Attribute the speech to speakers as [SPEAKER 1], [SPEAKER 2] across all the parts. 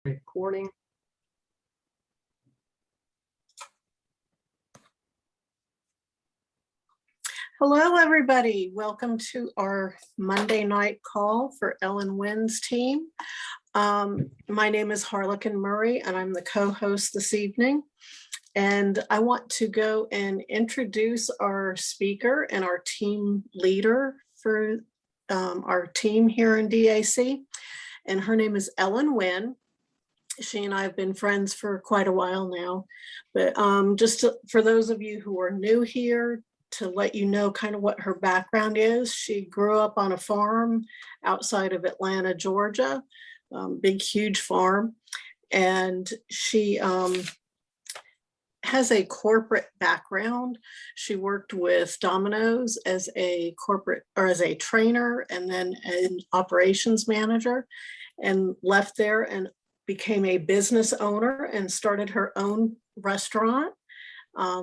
[SPEAKER 1] Recording.
[SPEAKER 2] Hello, everybody. Welcome to our Monday night call for Ellen Winn's team. My name is Harlequin Murray, and I'm the co-host this evening. And I want to go and introduce our speaker and our team leader for our team here in DAC. And her name is Ellen Winn. She and I have been friends for quite a while now. But for those of you who are new here, to let you know kind of what her background is. She grew up on a farm outside of Atlanta, Georgia, big, huge farm. And she has a corporate background. She worked with Domino's as a corporate or as a trainer and then an operations manager, and left there and became a business owner and started her own restaurant.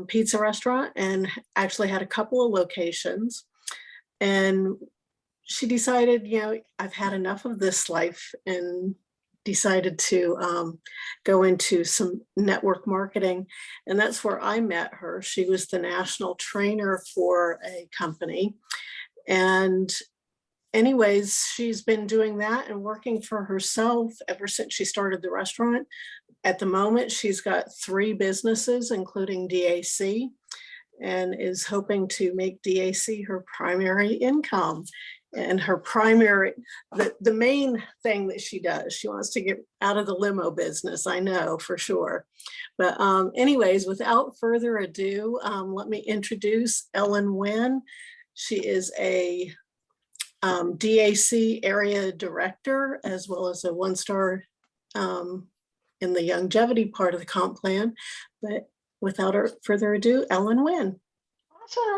[SPEAKER 2] Pizza restaurant, and actually had a couple of locations. And she decided, I've had enough of this life, and decided to go into some network marketing. And that's where I met her. She was the national trainer for a company. And anyways, she's been doing that and working for herself ever since she started the restaurant. At the moment, she's got 3 businesses, including DAC, and is hoping to make DAC her primary income. And her primary, the main thing that she does, she wants to get out of the limo business, I know for sure. But anyways, without further ado, let me introduce Ellen Winn. She is a DAC area director, as well as a 1-star in the longevity part of the comp plan. But without further ado, Ellen Winn.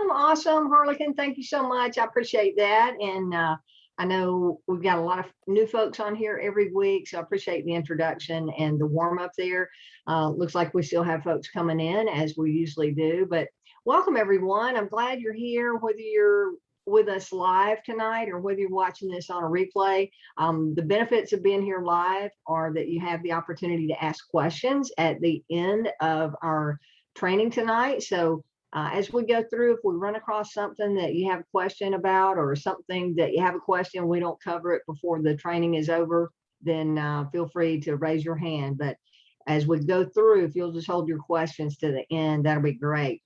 [SPEAKER 1] Awesome, Harlequin. Thank you so much. I appreciate that. And I know we've got a lot of new folks on here every week, so I appreciate the introduction and the warm up there. Looks like we still have folks coming in, as we usually do, but welcome everyone. I'm glad you're here, whether you're with us live tonight or whether you're watching this on a replay. The benefits of being here live are that you have the opportunity to ask questions at the end of our training tonight. So as we go through, if we run across something that you have a question about, or something that you have a question, we don't cover it before the training is over, then feel free to raise your hand. But as we go through, if you'll just hold your questions to the end, that'll be great.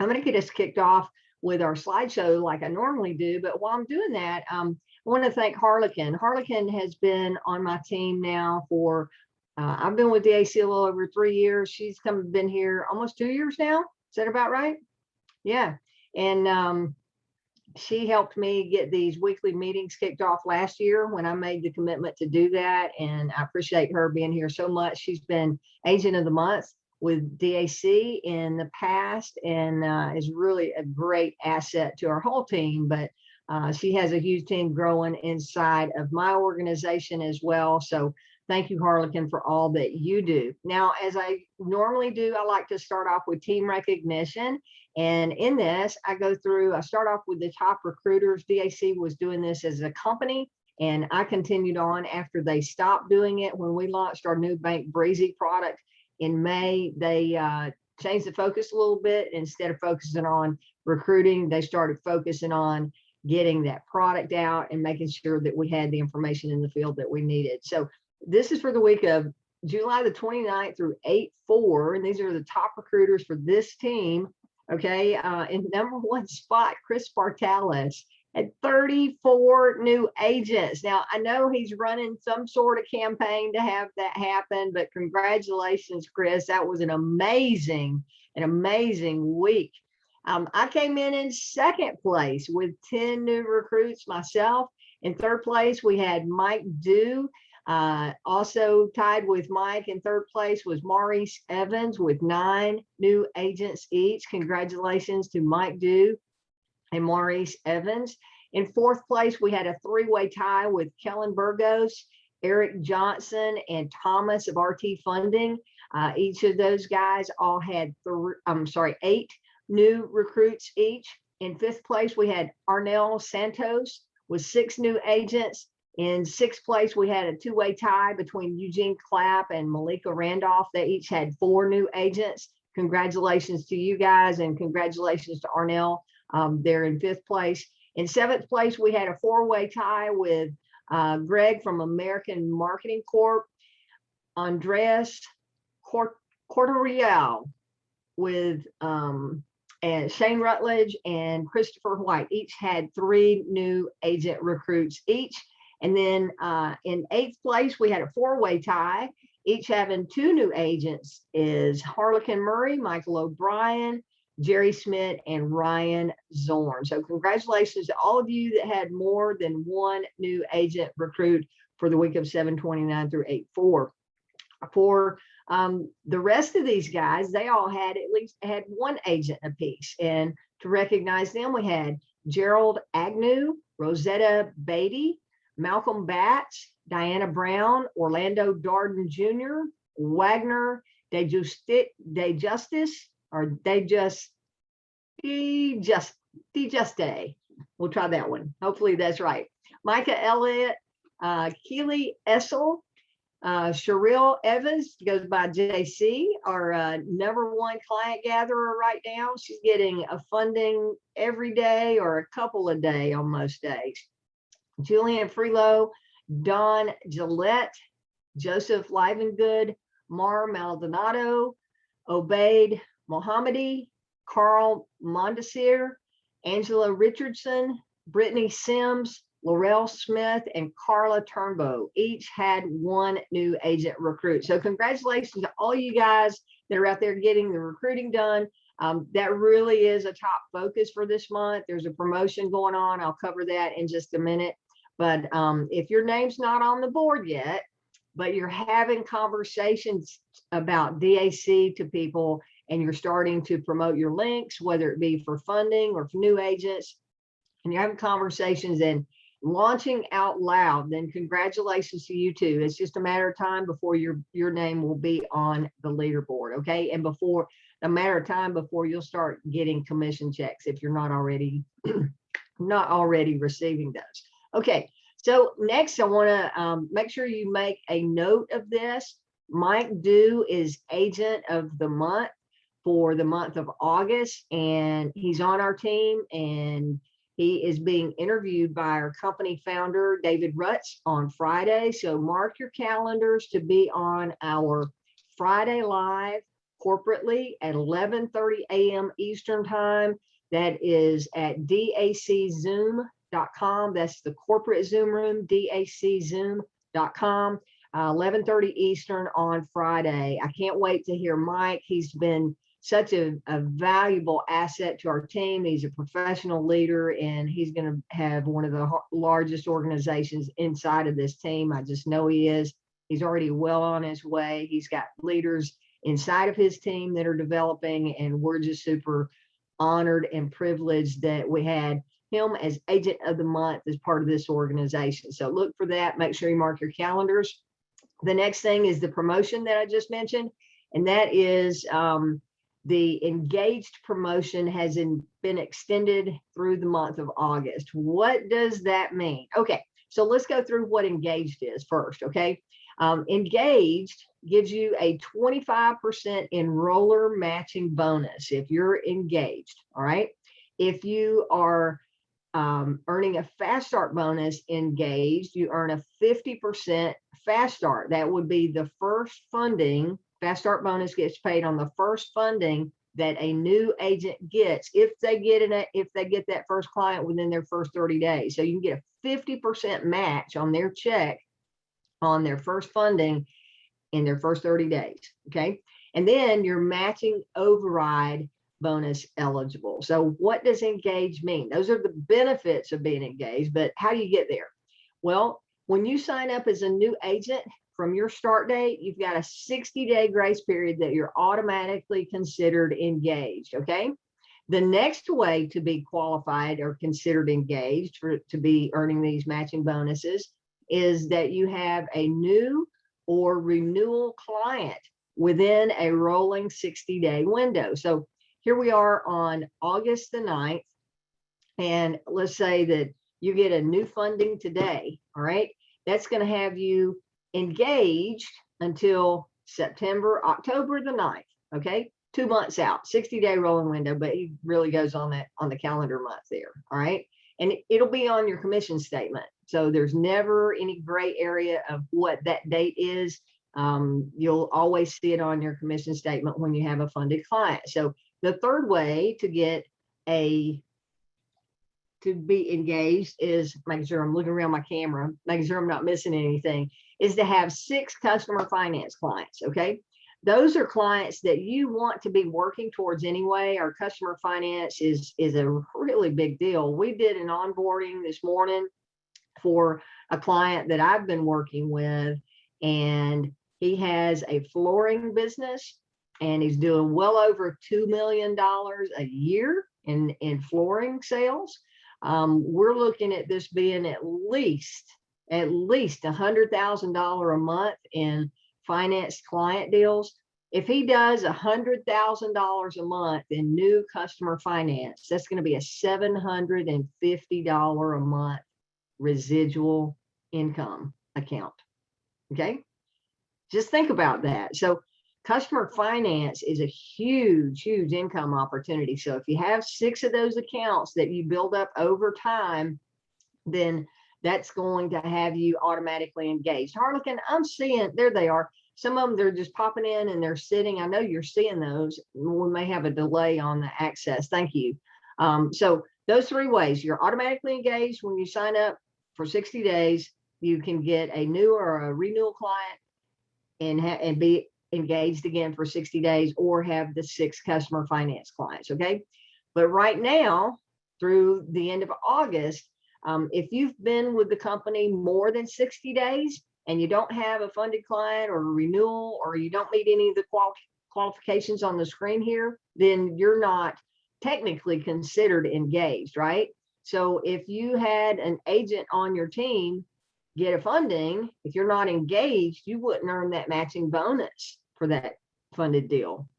[SPEAKER 1] I'm going to get us kicked off with our slideshow like I normally do. But while I'm doing that, I want to thank Harlequin. Harlequin has been on my team now for, I've been with DAC a little over 3 years. She's been here almost 2 years now. Is that about right? Yeah. And she helped me get these weekly meetings kicked off last year when I made the commitment to do that. And I appreciate her being here so much. She's been Agent of the Month with DAC in the past, and is really a great asset to our whole team. But she has a huge team growing inside of my organization as well. So thank you, Harlequin, for all that you do. Now, as I normally do, I like to start off with team recognition. And in this, I start off with the top recruiters. DAC was doing this as a company, and I continued on after they stopped doing it. When we launched our new Bank Breezy product in May, they changed the focus a little bit. Instead of focusing on recruiting, they started focusing on getting that product out and making sure that we had the information in the field that we needed. So this is for the week of July the 29th through 8/4, and these are the top recruiters for this team. Okay, in #1 spot, Chris Bartalis had 34 new agents. Now, I know he's running some sort of campaign to have that happen, but congratulations, Chris. That was an amazing week. I came in second place with 10 new recruits myself. In third place, we had Mike Dew. Also tied with Mike in third place was Maurice Evans with 9 new agents each. Congratulations to Mike Dew and Maurice Evans. In fourth place, we had a 3-way tie with Kellen Burgos, Eric Johnson, and Thomas of RT Funding. Each of those guys all had 8 new recruits each. In fifth place, we had Arnell Santos with 6 new agents. In sixth place, we had a two-way tie between Eugene Clapp and Malika Randolph. They each had 4 new agents. Congratulations to you guys, and congratulations to Arnell. They're in fifth place. In seventh place, we had a 4-way tie with Greg from American Marketing Corp, Andres Cortorial with and Shane Rutledge and Christopher White. Each had 3 new agent recruits each. And then in eighth place, we had a 4-way tie, each having 2 new agents, is Harlequin Murray, Michael O'Brien, Jerry Smith, and Ryan Zorn. So congratulations to all of you that had more than 1 new agent recruit for the week of 7/29 through 8/4. For the rest of these guys, they all had at least had 1 agent apiece. And to recognize them, we had Gerald Agnew, Rosetta Beatty, Malcolm Batts, Diana Brown, Orlando Darden Jr., Wagner DeJustice, we'll try that one. Hopefully that's right. Micah Elliott, Keely Essel, Sherrill Evans goes by JC, our #1 client gatherer right now. She's getting a funding every day or a couple a day on most days. Julian Freelow, Don Gillette, Joseph Livengood, Mar Maldonado, Obaid Mohammadi, Carl Mondesir, Angela Richardson, Brittany Sims, Laurel Smith, and Carla Turnbow. Each had 1 new agent recruit. So congratulations to all you guys that are out there getting the recruiting done. That really is a top focus for this month. There's a promotion going on. I'll cover that in just a minute. But if your name's not on the board yet, but you're having conversations about DAC to people and you're starting to promote your links, whether it be for funding or for new agents, and you're having conversations and launching out loud, then congratulations to you too. It's just a matter of time before your name will be on the leaderboard, okay? And before a matter of time before you'll start getting commission checks if you're not already receiving those. Okay, so next I want to make sure you make a note of this. Mike Dew is agent of the month for the month of August, and he's on our team, and he is being interviewed by our company founder, David Rutz, on Friday. So mark your calendars to be on our Friday live corporately at 11:30 a.m. Eastern time. That is at daczoom.com. That's the corporate Zoom room, daczoom.com, 11:30 Eastern on Friday. I can't wait to hear Mike. He's been such a valuable asset to our team. He's a professional leader, and he's going to have one of the largest organizations inside of this team. I just know he is. He's already well on his way. He's got leaders inside of his team that are developing, and we're just super honored and privileged that we had him as agent of the month as part of this organization. So look for that. Make sure you mark your calendars. The next thing is the promotion that I just mentioned, and that is the engaged promotion has been extended through the month of August. What does that mean? Okay, so let's go through what engaged is first, okay? Engaged gives you a 25% enroller matching bonus if you're engaged, all right? If you are earning a fast start bonus engaged, you earn a 50% fast start. That would be the first funding. Fast start bonus gets paid on the first funding that a new agent gets if they get that first client within their first 30 days. So you can get a 50% match on their check on their first funding in their first 30 days. Okay. And then you're matching override bonus eligible. So what does engage mean? Those are the benefits of being engaged, but how do you get there? Well, when you sign up as a new agent, from your start date, you've got a 60-day grace period that you're automatically considered engaged, okay? The next way to be qualified or considered engaged to be earning these matching bonuses is that you have a new or renewal client within a rolling 60-day window. So here we are on August the 9th, and let's say that you get a new funding today, all right? That's going to have you engaged until October the 9th. Okay. 2 months out, 60-day rolling window, but he really goes on the calendar month there. All right. And it'll be on your commission statement. So there's never any gray area of what that date is. You'll always see it on your commission statement when you have a funded client. So the third way to be engaged is making sure I'm looking around my camera, making sure I'm not missing anything, is to have 6 customer finance clients. Okay. Those are clients that you want to be working towards anyway. Our customer finance is a really big deal. We did an onboarding this morning for a client that I've been working with, and he has a flooring business and he's doing well over $2 million a year in flooring sales. We're looking at this being at least $100,000 a month in finance client deals. If he does $100,000 a month in new customer finance, that's going to be a $750 a month residual income account. Okay. Just think about that. So customer finance is a huge income opportunity. So if you have 6 of those accounts that you build up over time, then that's going to have you automatically engaged. Harlequin, I'm seeing, there they are. Some of them, they're just popping in and they're sitting. I know you're seeing those. We may have a delay on the access. Thank you. So those 3 ways: you're automatically engaged when you sign up for 60 days. You can get a new or a renewal client and be engaged again for 60 days, or have the 6 customer finance clients. Okay. But right now, through the end of August, if you've been with the company more than 60 days and you don't have a funded client or a renewal, or you don't meet any of the qualifications on the screen here, then you're not technically considered engaged, right? So if you had an agent on your team get a funding, if you're not engaged, you wouldn't earn that matching bonus for that funded deal.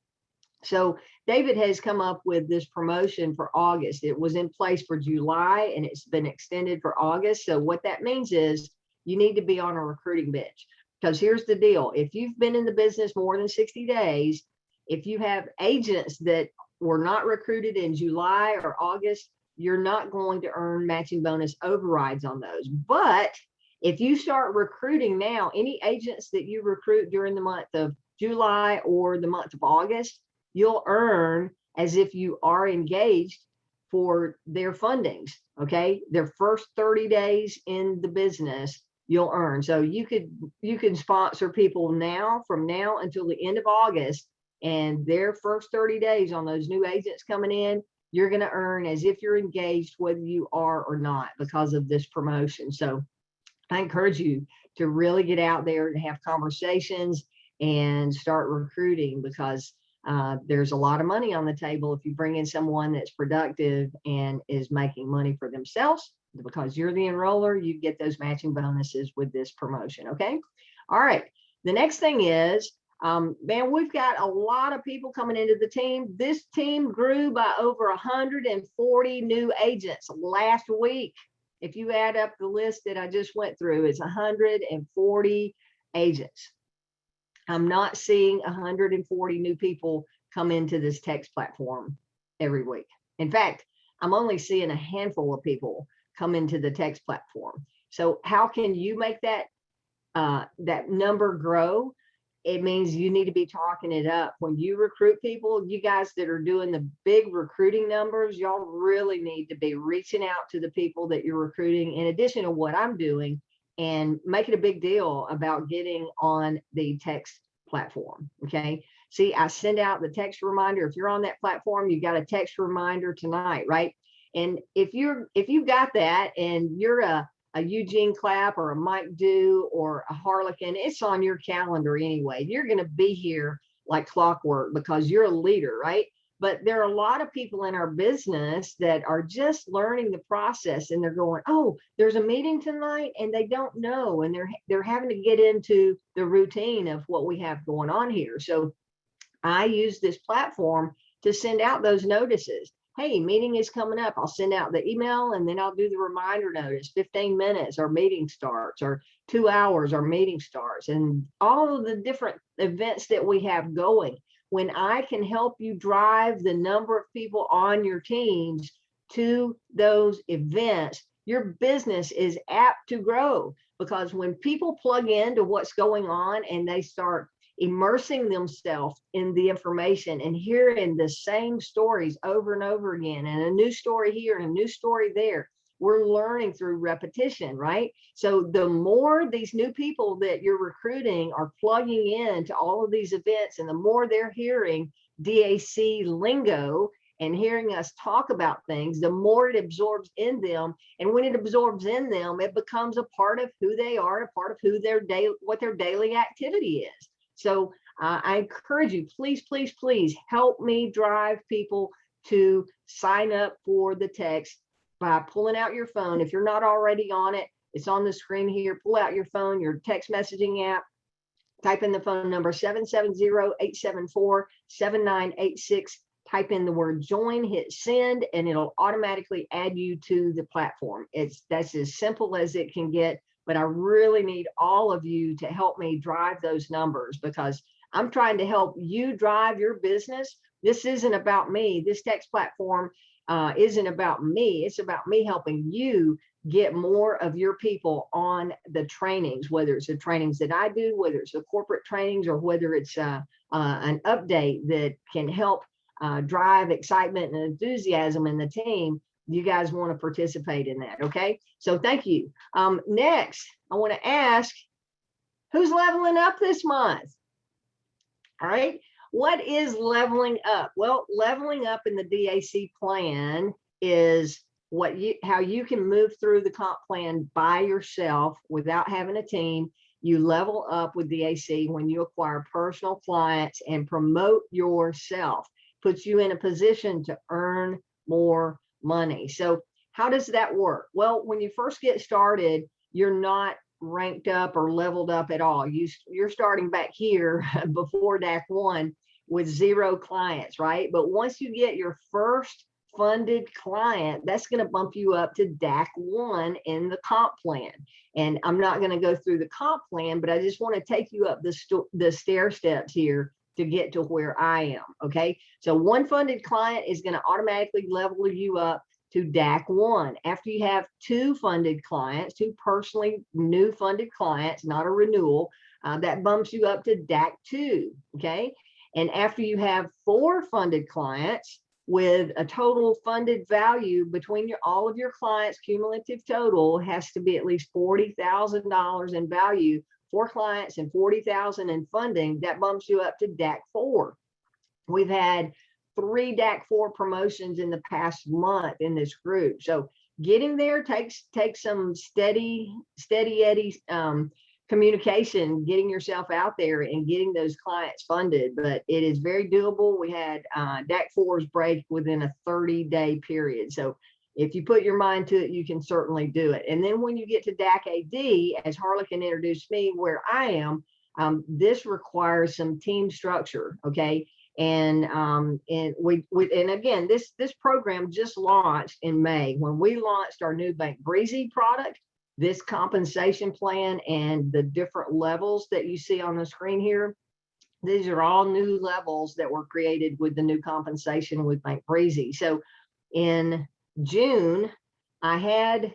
[SPEAKER 1] So David has come up with this promotion for August. It was in place for July and it's been extended for August. So what that means is you need to be on a recruiting bench, because here's the deal. If you've been in the business more than 60 days, if you have agents that were not recruited in July or August, you're not going to earn matching bonus overrides on those. But if you start recruiting now, any agents that you recruit during the month of July or the month of August, you'll earn as if you are engaged for their fundings. Okay. Their first 30 days in the business, you'll earn. So you can sponsor people now, from now until the end of August, and their first 30 days on those new agents coming in, you're going to earn as if you're engaged, whether you are or not, because of this promotion. So I encourage you to really get out there and have conversations and start recruiting, because there's a lot of money on the table if you bring in someone that's productive and is making money for themselves. Because you're the enroller, you get those matching bonuses with this promotion. Okay. All right. The next thing is, man, we've got a lot of people coming into the team. This team grew by over 140 new agents last week. If you add up the list that I just went through, it's 140 agents. I'm not seeing 140 new people come into this text platform every week. In fact, I'm only seeing a handful of people come into the text platform. So how can you make that number grow? It means you need to be talking it up. When you recruit people, you guys that are doing the big recruiting numbers, y'all really need to be reaching out to the people that you're recruiting, in addition to what I'm doing, and make it a big deal about getting on the text platform. Okay. See, I send out the text reminder. If you're on that platform, you got a text reminder tonight, right? And if you've got that and you're a Eugene Clapp or a Mike Dew or a Harlequin, it's on your calendar anyway. You're going to be here like clockwork because you're a leader, right? But there are a lot of people in our business that are just learning the process, and they're going, oh, there's a meeting tonight, and they don't know, and they're having to get into the routine of what we have going on here. So I use this platform to send out those notices. hey, meeting is coming up. I'll send out the email and then I'll do the reminder notice, 15 minutes, our meeting starts, or 2 hours, our meeting starts, and all of the different events that we have going. When I can help you drive the number of people on your teams to those events, your business is apt to grow, because when people plug into what's going on and they start immersing themselves in the information and hearing the same stories over and over again, and a new story here and a new story there, we're learning through repetition, right? So the more these new people that you're recruiting are plugging in to all of these events, and the more they're hearing DAC lingo and hearing us talk about things, the more it absorbs in them. And when it absorbs in them, it becomes a part of who they are, and a part of who what their daily activity is. So I encourage you, please, please, please help me drive people to sign up for the text by pulling out your phone. If you're not already on it, it's on the screen here. Pull out your phone, your text messaging app, type in the phone number 770-874-7986. Type in the word join, hit send, and it'll automatically add you to the platform. That's as simple as it can get. But I really need all of you to help me drive those numbers, because I'm trying to help you drive your business. This isn't about me. This text platform isn't about me. It's about me helping you get more of your people on the trainings, whether it's the trainings that I do, whether it's the corporate trainings, or whether it's an update that can help drive excitement and enthusiasm in the team. You guys want to participate in that, okay? So thank you. Next, I want to ask, who's leveling up this month? All right, what is leveling up? Well, leveling up in the DAC plan is how you can move through the comp plan by yourself without having a team. You level up with DAC when you acquire personal clients and promote yourself. Puts you in a position to earn more money. So how does that work? Well, when you first get started, you're not ranked up or leveled up at all. You're starting back here before DAC 1 with 0 clients, right? But once you get your first funded client, that's going to bump you up to DAC 1 in the comp plan. And I'm not going to go through the comp plan, but I just want to take you up the stair steps here to get to where I am, okay? So one funded client is going to automatically level you up to DAC 1. After you have 2 funded clients, 2 personally new funded clients, not a renewal, that bumps you up to DAC 2, okay? And after you have 4 funded clients with a total funded value between all of your clients, cumulative total has to be at least $40,000 in value. 4 clients and $40,000 in funding, that bumps you up to DAC 4. We've had 3 DAC 4 promotions in the past month in this group. So getting there takes some steady Eddie communication, getting yourself out there and getting those clients funded. But it is very doable. We had DAC 4s break within a 30-day period. So if you put your mind to it, you can certainly do it. And then when you get to DAC AD, as Harlequin introduced me where I am, this requires some team structure, okay? And again, this program just launched in May. When we launched our new Bank Breezy product, this compensation plan and the different levels that you see on the screen here, these are all new levels that were created with the new compensation with Bank Breezy. So in June, I had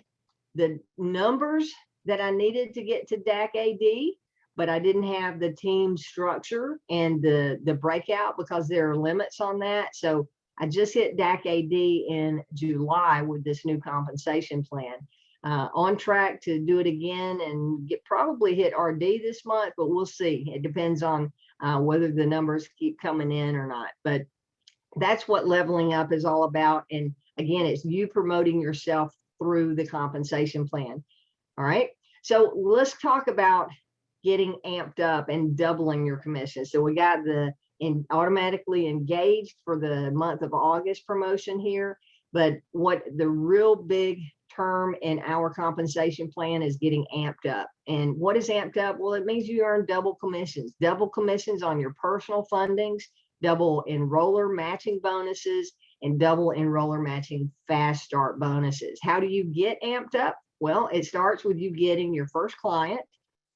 [SPEAKER 1] the numbers that I needed to get to DAC AD, but I didn't have the team structure and the breakout because there are limits on that. So I just hit DAC AD in July with this new compensation plan. On track to do it again and probably hit RD this month, but we'll see. It depends on whether the numbers keep coming in or not. But that's what leveling up is all about. And again, it's you promoting yourself through the compensation plan. All right. So let's talk about getting amped up and doubling your commission. So we got the automatically engaged for the month of August promotion here. But what the real big term in our compensation plan is getting amped up. And what is amped up? Well, it means you earn double commissions on your personal fundings, double enroller matching bonuses, and double enroller matching fast start bonuses. How do you get amped up? Well, it starts with you getting your first client.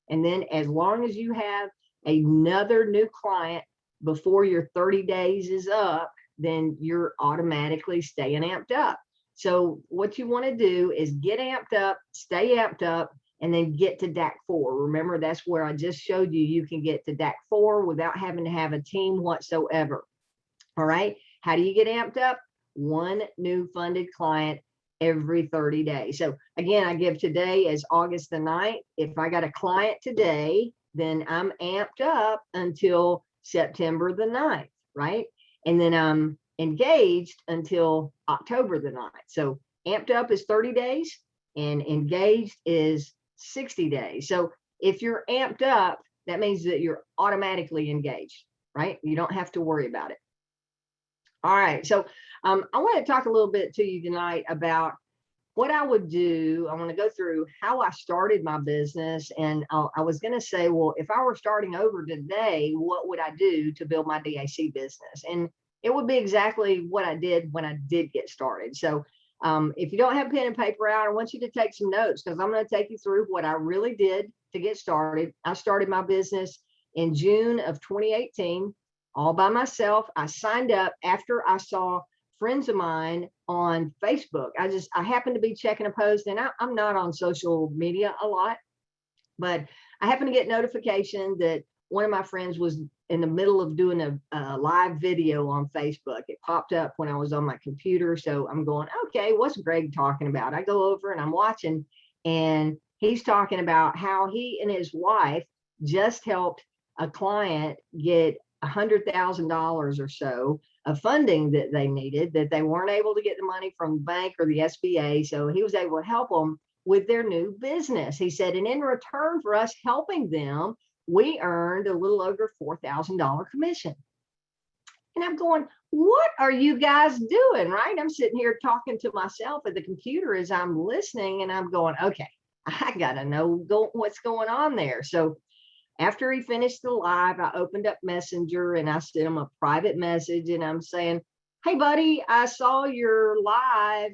[SPEAKER 1] And then as long as you have another new client before your 30 days is up, then you're automatically staying amped up. So what you want to do is get amped up, stay amped up, and then get to DAC 4. Remember, that's where I just showed you, you can get to DAC 4 without having to have a team whatsoever. All right. How do you get amped up? One new funded client every 30 days. So again, I give today as August the 9th. If I got a client today, then I'm amped up until September the 9th, right? And then I'm engaged until October the 9th. So amped up is 30 days and engaged is 60 days. So if you're amped up, that means that you're automatically engaged, right? You don't have to worry about it. All right. So I want to talk a little bit to you tonight about what I would do. I want to go through how I started my business. And I was going to say, well, if I were starting over today, what would I do to build my DAC business? And it would be exactly what I did when I did get started. So if you don't have pen and paper out, I want you to take some notes, because I'm going to take you through what I really did to get started. I started my business in June of 2018, all by myself. I signed up after I saw friends of mine on Facebook. I happened to be checking a post, and I'm not on social media a lot, but I happened to get notification that one of my friends was in the middle of doing a live video on Facebook. It popped up when I was on my computer. So I'm going, okay, what's Greg talking about? I go over and I'm watching, and he's talking about how he and his wife just helped a client get $100,000 or so of funding that they needed, that they weren't able to get the money from the bank or the SBA. So he was able to help them with their new business. He said, and in return for us helping them, we earned a little over $4,000 commission. And I'm going, what are you guys doing? Right? I'm sitting here talking to myself at the computer as I'm listening, and I'm going, okay, I got to know what's going on there. So after he finished the live, I opened up Messenger and I sent him a private message, and I'm saying, hey, buddy, I saw your live.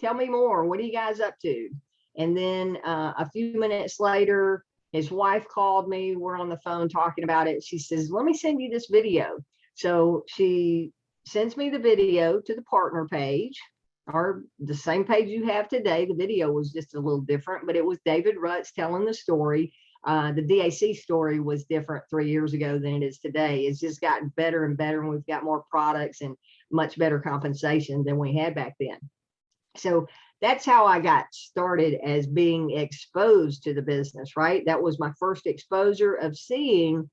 [SPEAKER 1] Tell me more. What are you guys up to? And then a few minutes later, his wife called me. We're on the phone talking about it. She says, let me send you this video. So she sends me the video to the partner page, or the same page you have today. The video was just a little different, but it was David Rutz telling the story. The DAC story was different 3 years ago than it is today. It's just gotten better and better, and we've got more products and much better compensation than we had back then. So that's how I got started as being exposed to the business, right? That was my first exposure of seeing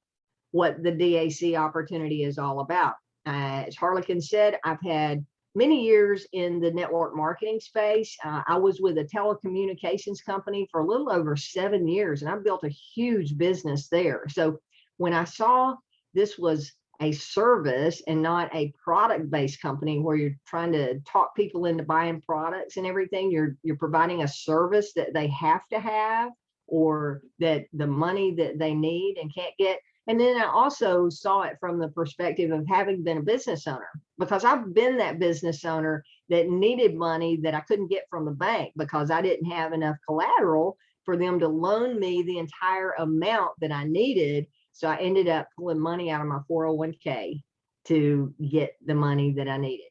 [SPEAKER 1] what the DAC opportunity is all about. As Harlequin said, I've had many years in the network marketing space. I was with a telecommunications company for a little over 7 years, and I built a huge business there. So when I saw this was a service and not a product-based company where you're trying to talk people into buying products and everything, you're providing a service that they have to have, or that the money that they need and can't get. And then I also saw it from the perspective of having been a business owner, because I've been that business owner that needed money that I couldn't get from the bank because I didn't have enough collateral for them to loan me the entire amount that I needed. So I ended up pulling money out of my 401k to get the money that I needed.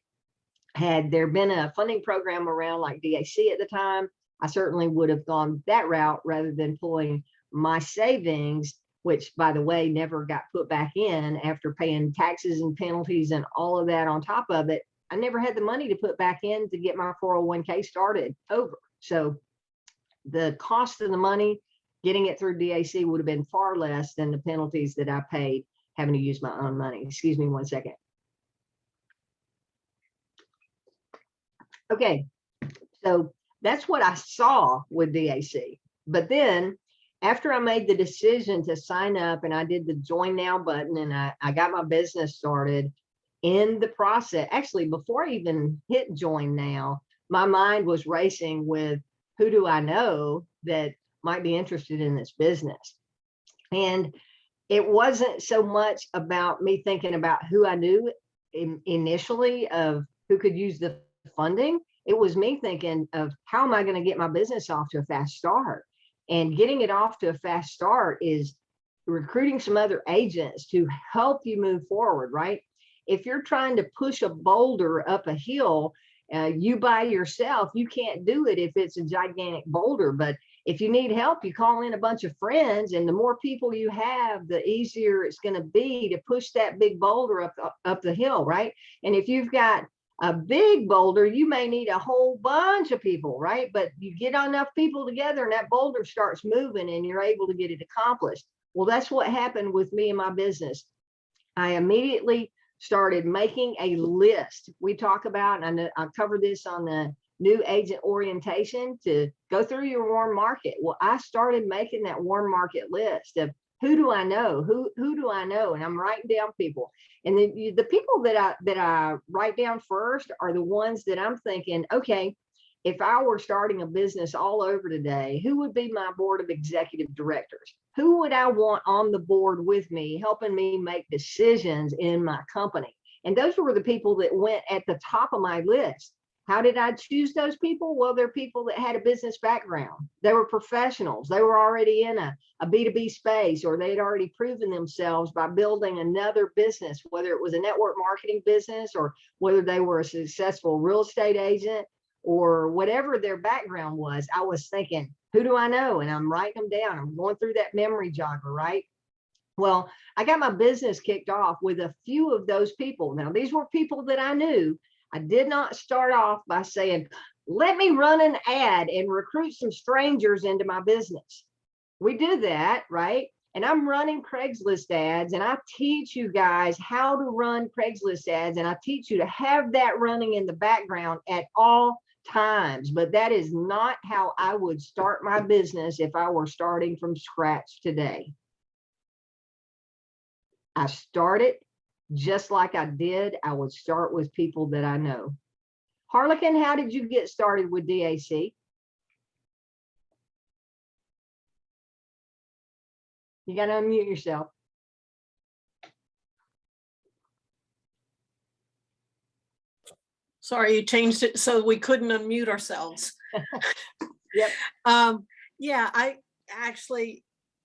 [SPEAKER 1] Had there been a funding program around like DAC at the time, I certainly would have gone that route rather than pulling my savings, which, by the way, never got put back in after paying taxes and penalties and all of that on top of it. I never had the money to put back in to get my 401k started over. So the cost of the money, getting it through DAC, would have been far less than the penalties that I paid having to use my own money. Excuse me 1 second. Okay, so that's what I saw with DAC. But then after I made the decision to sign up and I did the join now button and I got my business started, in the process, actually before I even hit join now, my mind was racing with who do I know that might be interested in this business. And it wasn't so much about me thinking about who I knew initially of who could use the funding. It was me thinking of how am I going to get my business off to a fast start? And getting it off to a fast start is recruiting some other agents to help you move forward, right? If you're trying to push a boulder up a hill, you by yourself, you can't do it if it's a gigantic boulder. But if you need help, you call in a bunch of friends, and the more people you have, the easier it's going to be to push that big boulder up the hill, right? And if you've got a big boulder, you may need a whole bunch of people, right? But you get enough people together and that boulder starts moving and you're able to get it accomplished. Well, that's what happened with me and my business. I immediately started making a list. We talk about, and I covered this on the new agent orientation, to go through your warm market. Well, I started making that warm market list of who do I know? Who do I know? And I'm writing down people. And then the people that I write down first are the ones that I'm thinking, okay, if I were starting a business all over today, who would be my board of executive directors? Who would I want on the board with me, helping me make decisions in my company? And those were the people that went at the top of my list. How did I choose those people? Well, they're people that had a business background. They were professionals. They were already in a B2B space, or they had already proven themselves by building another business, whether it was a network marketing business or whether they were a successful real estate agent or whatever their background was. I was thinking, who do I know? And I'm writing them down. I'm going through that memory jogger, right? Well, I got my business kicked off with a few of those people. Now, these were people that I knew. I did not start off by saying, let me run an ad and recruit some strangers into my business. We did that, right? And I'm running Craigslist ads, and I teach you guys how to run Craigslist ads, and I teach you to have that running in the background at all times. But that is not how I would start my business if I were starting from scratch today. I started just like I did. I would start with people that I know. Harlequin, how did you get started with DAC? You got to unmute yourself.
[SPEAKER 2] Sorry, you changed it so we couldn't unmute ourselves.
[SPEAKER 1] Yep.
[SPEAKER 2] Yeah,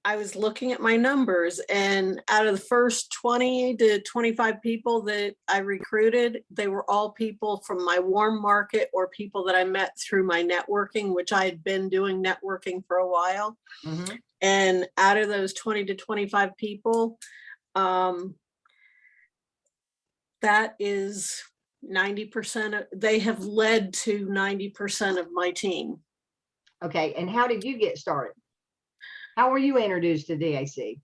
[SPEAKER 2] I was looking at my numbers, and out of the first 20 to 25 people that I recruited, they were all people from my warm market or people that I met through my networking, which I had been doing networking for a while. Mm-hmm. And out of those 20 to 25 people, that is 90%. They have led to 90% of my team.
[SPEAKER 1] Okay. And how did you get started? How were you introduced to DAC?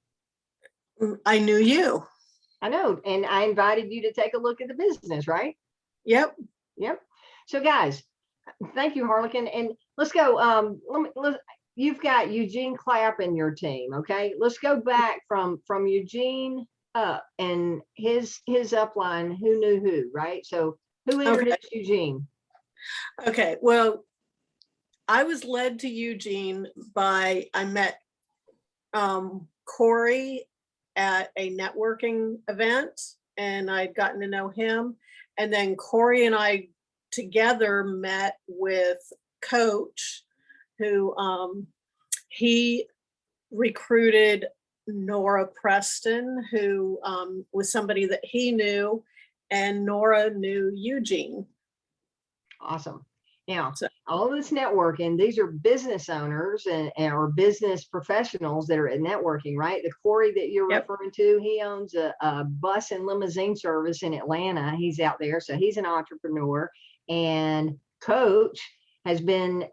[SPEAKER 2] I knew you.
[SPEAKER 1] I know. And I invited you to take a look at the business, right?
[SPEAKER 2] Yep.
[SPEAKER 1] Yep. So guys, thank you, Harlequin. And let's go. You've got Eugene Clapp in your team. Okay. Let's go back from Eugene up and his upline, who knew who, right? So who introduced Eugene?
[SPEAKER 2] Okay. Well, I was led to Eugene by, I met Corey at a networking event, and I'd gotten to know him. And then Corey and I together met with Coach, who he recruited Nora Preston, who was somebody that he knew, and Nora knew Eugene.
[SPEAKER 1] Awesome. Now, all this networking, these are business owners or business professionals that are at networking, right? The Corey that you're referring to, he owns a bus and limousine service in Atlanta. He's out there. So he's an entrepreneur. And Coach has been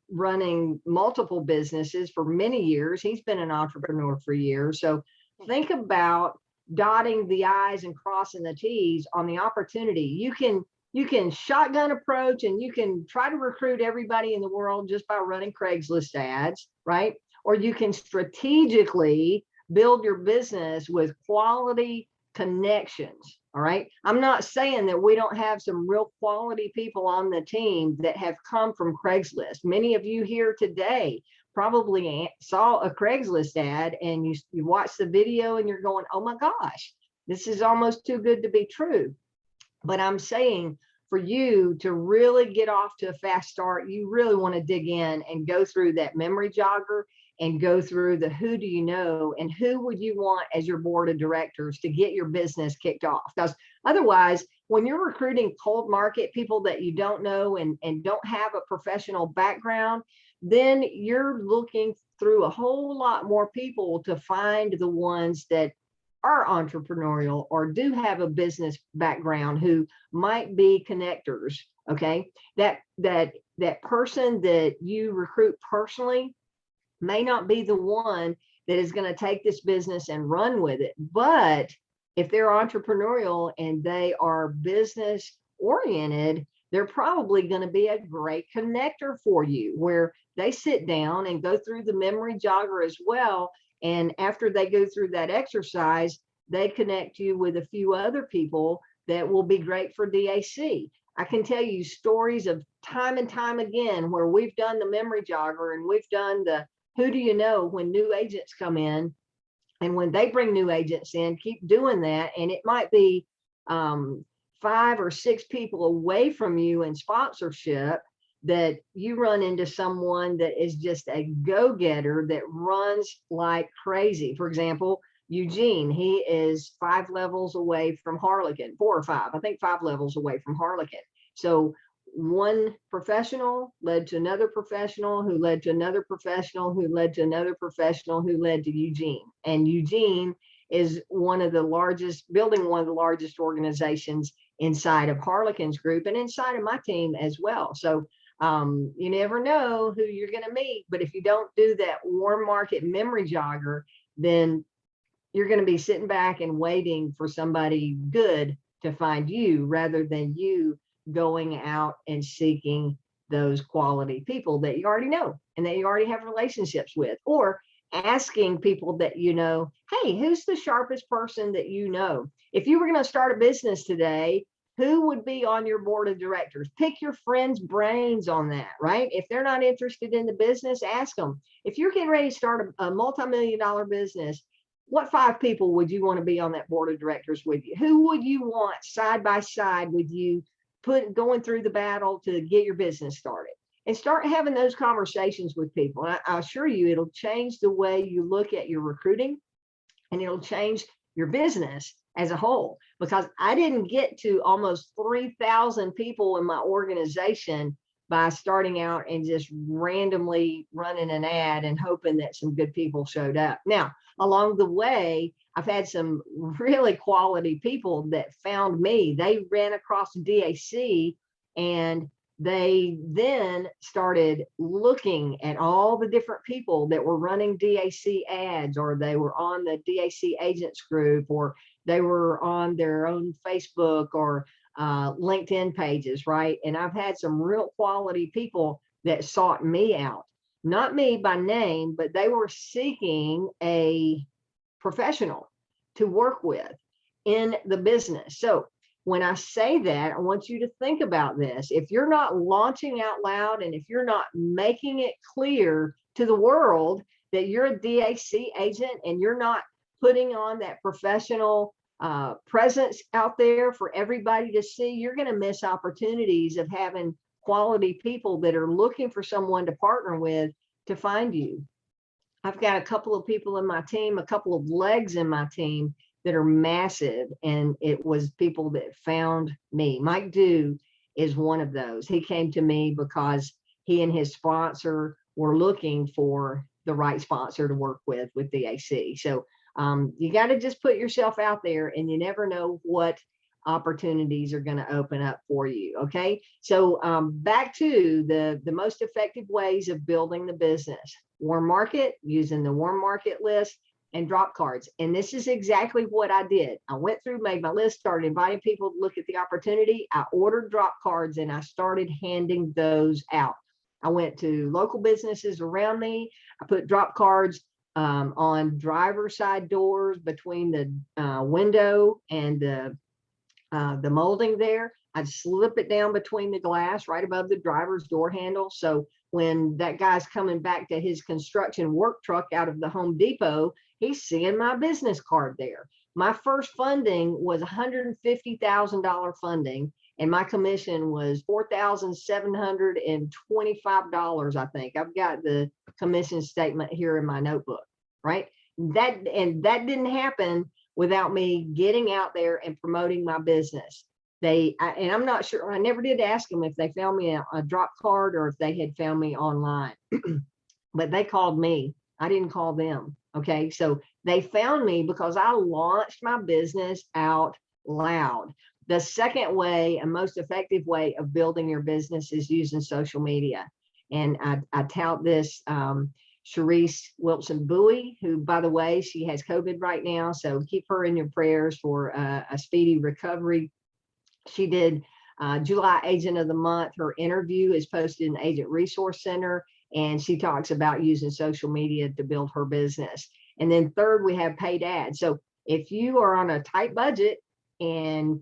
[SPEAKER 1] running multiple businesses for many years. He's been an entrepreneur for years. So think about dotting the I's and crossing the T's on the opportunity. You can shotgun approach, and you can try to recruit everybody in the world just by running Craigslist ads, right? Or you can strategically build your business with quality connections, all right? I'm not saying that we don't have some real quality people on the team that have come from Craigslist. Many of you here today probably saw a Craigslist ad and you watched the video and you're going, oh my gosh, this is almost too good to be true. But I'm saying for you to really get off to a fast start, you really want to dig in and go through that memory jogger and go through the who do you know and who would you want as your board of directors to get your business kicked off. Because otherwise, when you're recruiting cold market people that you don't know and don't have a professional background, then you're looking through a whole lot more people to find the ones that are entrepreneurial or do have a business background who might be connectors. Okay, that person that you recruit personally may not be the one that is going to take this business and run with it, but if they're entrepreneurial and they are business oriented, they're probably going to be a great connector for you, where they sit down and go through the memory jogger as well. And after they go through that exercise, they connect you with a few other people that will be great for DAC. I can tell you stories of time and time again where we've done the memory jogger and we've done the who do you know when new agents come in. And when they bring new agents in, keep doing that. And it might be 5 or 6 people away from you in sponsorship that you run into someone that is just a go-getter that runs like crazy. For example, Eugene, he is 5 levels away from Harlequin, 4 or 5, I think 5 levels away from Harlequin. So one professional led to another professional who led to another professional who led to another professional who led to Eugene. And Eugene is one of the largest, building one of the largest organizations inside of Harlequin's group and inside of my team as well. So you never know who you're going to meet, but if you don't do that warm market memory jogger, then you're going to be sitting back and waiting for somebody good to find you rather than you going out and seeking those quality people that you already know and that you already have relationships with, or asking people that you know, hey, who's the sharpest person that you know? If you were going to start a business today, who would be on your board of directors? Pick your friends' brains on that, right? If they're not interested in the business, ask them. If you're getting ready to start a multi-million-dollar business, what 5 people would you want to be on that board of directors with you? Who would you want side by side with you, going through the battle to get your business started? And start having those conversations with people. And I assure you, it'll change the way you look at your recruiting, and it'll change your business as a whole. Because I didn't get to almost 3,000 people in my organization by starting out and just randomly running an ad and hoping that some good people showed up. Now, along the way, I've had some really quality people that found me. They ran across DAC and they then started looking at all the different people that were running DAC ads, or they were on the DAC agents group, or they were on their own Facebook or LinkedIn pages, right? And I've had some real quality people that sought me out, not me by name, but they were seeking a professional to work with in the business. So when I say that, I want you to think about this. If you're not launching out loud and if you're not making it clear to the world that you're a DAC agent and you're not putting on that professional presence out there for everybody to see, you're going to miss opportunities of having quality people that are looking for someone to partner with to find you. I've got a couple of people in my team, a couple of legs in my team that are massive, and it was people that found me. Mike Dew is one of those. He came to me because he and his sponsor were looking for the right sponsor to work with DAC. So you got to just put yourself out there, and you never know what opportunities are going to open up for you. Okay, so back to the most effective ways of building the business: warm market, using the warm market list, and drop cards. And this is exactly what I did. I went through, made my list, started inviting people to look at the opportunity. I ordered drop cards and I started handing those out. I went to local businesses around me. I put drop cards on driver's side doors between the window and the molding there. I'd slip it down between the glass right above the driver's door handle. So when that guy's coming back to his construction work truck out of the Home Depot, he's seeing my business card there. My first funding was $150,000 funding, and my commission was $4,725, I think. I've got the commission statement here in my notebook, right? That didn't happen without me getting out there and promoting my business. And I'm not sure, I never did ask them if they found me a drop card or if they had found me online, but they called me. I didn't call them. Okay. So they found me because I launched my business out loud. The second way and most effective way of building your business is using social media. And I tout this, Sharice Wilson Bowie, who, by the way, she has COVID right now. So keep her in your prayers for a speedy recovery. She did July Agent of the Month. Her interview is posted in the Agent Resource Center, and she talks about using social media to build her business. And then third, we have paid ads. So if you are on a tight budget and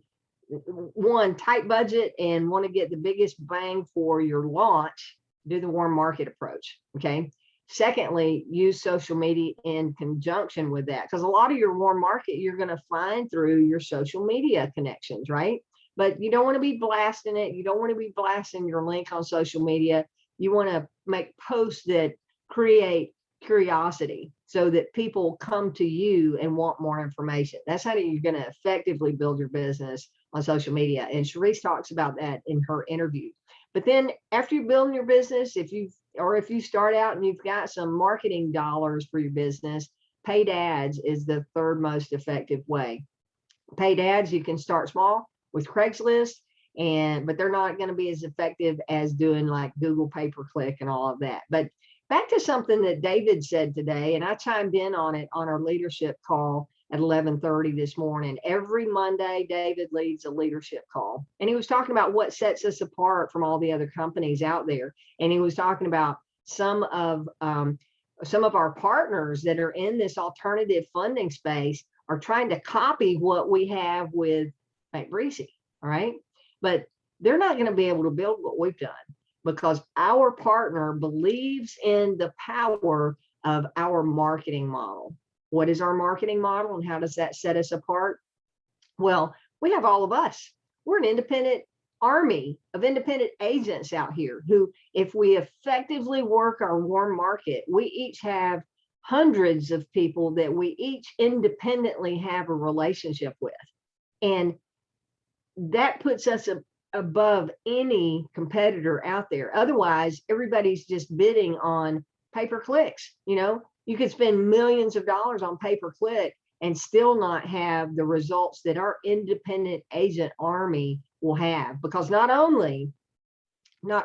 [SPEAKER 1] want to get the biggest bang for your launch, do the warm market approach. Okay. Secondly, use social media in conjunction with that, because a lot of your warm market you're going to find through your social media connections, right? But you don't want to be blasting it. You don't want to be blasting your link on social media. You want to make posts that create curiosity so that people come to you and want more information. That's how you're going to effectively build your business on social media. And Sharice talks about that in her interview. But then after you're building your business, if you start out and you've got some marketing dollars for your business, paid ads is the third most effective way. Paid ads, you can start small with Craigslist, but they're not going to be as effective as doing like Google pay-per-click and all of that. But back to something that David said today, and I chimed in on it on our leadership call at 11:30 this morning. Every Monday, David leads a leadership call, and he was talking about what sets us apart from all the other companies out there. And he was talking about some of our partners that are in this alternative funding space are trying to copy what we have with St. Breezy, all right? But they're not going to be able to build what we've done because our partner believes in the power of our marketing model. What is our marketing model and how does that set us apart? Well, we have all of us. We're an independent army of independent agents out here who, if we effectively work our warm market, we each have hundreds of people that we each independently have a relationship with. And that puts us above any competitor out there. Otherwise, everybody's just bidding on pay-per-clicks. You could spend millions of dollars on pay-per-click and still not have the results that our independent agent army will have, because not only do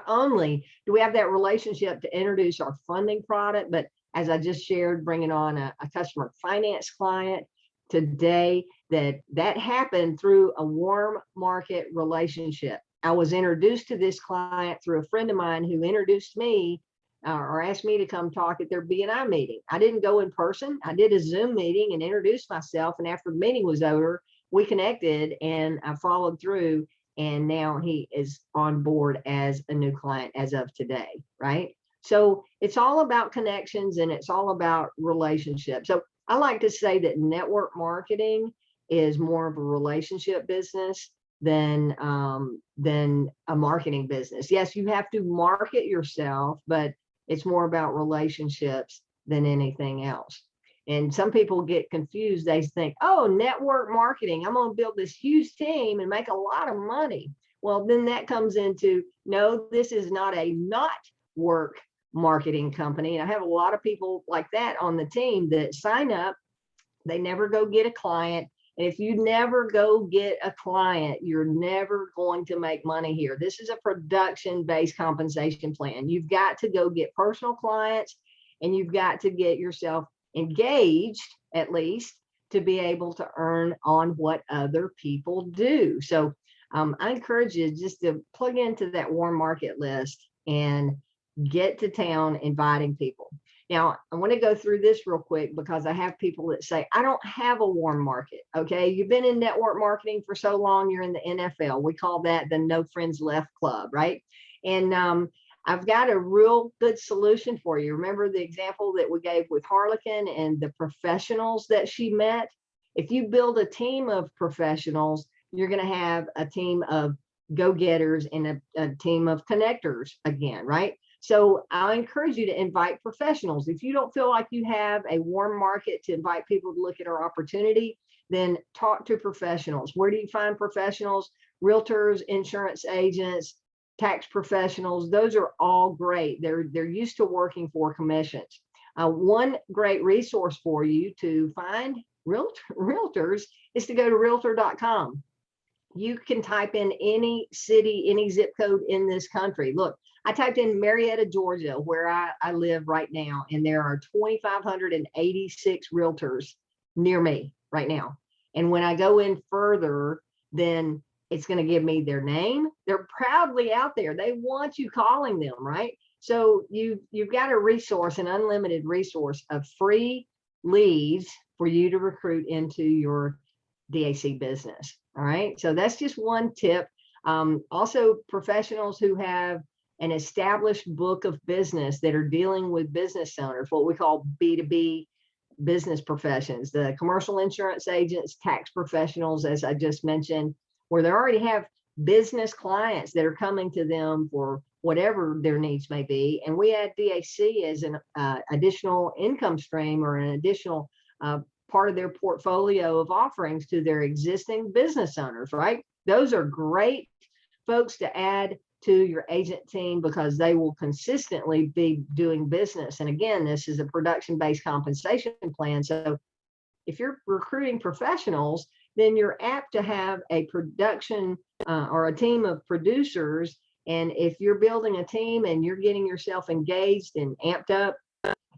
[SPEAKER 1] we have that relationship to introduce our funding product, but as I just shared, bringing on a customer finance client today, that happened through a warm market relationship. I was introduced to this client through a friend of mine who introduced me or asked me to come talk at their B&I meeting. I didn't go in person. I did a Zoom meeting and introduced myself. And after the meeting was over, we connected and I followed through. And now he is on board as a new client as of today, right? So it's all about connections and it's all about relationships. So I like to say that network marketing is more of a relationship business than a marketing business. Yes, you have to market yourself, but it's more about relationships than anything else. And some people get confused. They think, oh, network marketing, I'm going to build this huge team and make a lot of money. Well, then that comes into, no, this is not a not work marketing company. And I have a lot of people like that on the team that sign up, they never go get a client. And if you never go get a client, you're never going to make money here. This is a production-based compensation plan. You've got to go get personal clients and you've got to get yourself engaged, at least, to be able to earn on what other people do. So I encourage you just to plug into that warm market list and get to town inviting people. Now, I want to go through this real quick because I have people that say, I don't have a warm market. Okay. You've been in network marketing for so long, you're in the NFL. We call that the No Friends Left Club, right? And I've got a real good solution for you. Remember the example that we gave with Harlequin and the professionals that she met? If you build a team of professionals, you're going to have a team of go-getters and a team of connectors again, right? So I encourage you to invite professionals. If you don't feel like you have a warm market to invite people to look at our opportunity, then talk to professionals. Where do you find professionals? Realtors, insurance agents, tax professionals. Those are all great. They're used to working for commissions. One great resource for you to find realtors is to go to realtor.com. You can type in any city, any zip code in this country. Look, I typed in Marietta, Georgia, where I live right now, and there are 2,586 realtors near me right now. And when I go in further, then it's going to give me their name. They're proudly out there. They want you calling them, right? So you've got a resource, an unlimited resource of free leads for you to recruit into your DAC business. All right. So that's just one tip. Also, professionals who have an established book of business that are dealing with business owners, what we call B2B business professions, the commercial insurance agents, tax professionals, as I just mentioned, where they already have business clients that are coming to them for whatever their needs may be. And we add DAC as an additional income stream or an additional part of their portfolio of offerings to their existing business owners, right? Those are great folks to add to your agent team because they will consistently be doing business. And again, this is a production-based compensation plan. So if you're recruiting professionals, then you're apt to have a production or a team of producers. And if you're building a team and you're getting yourself engaged and amped up,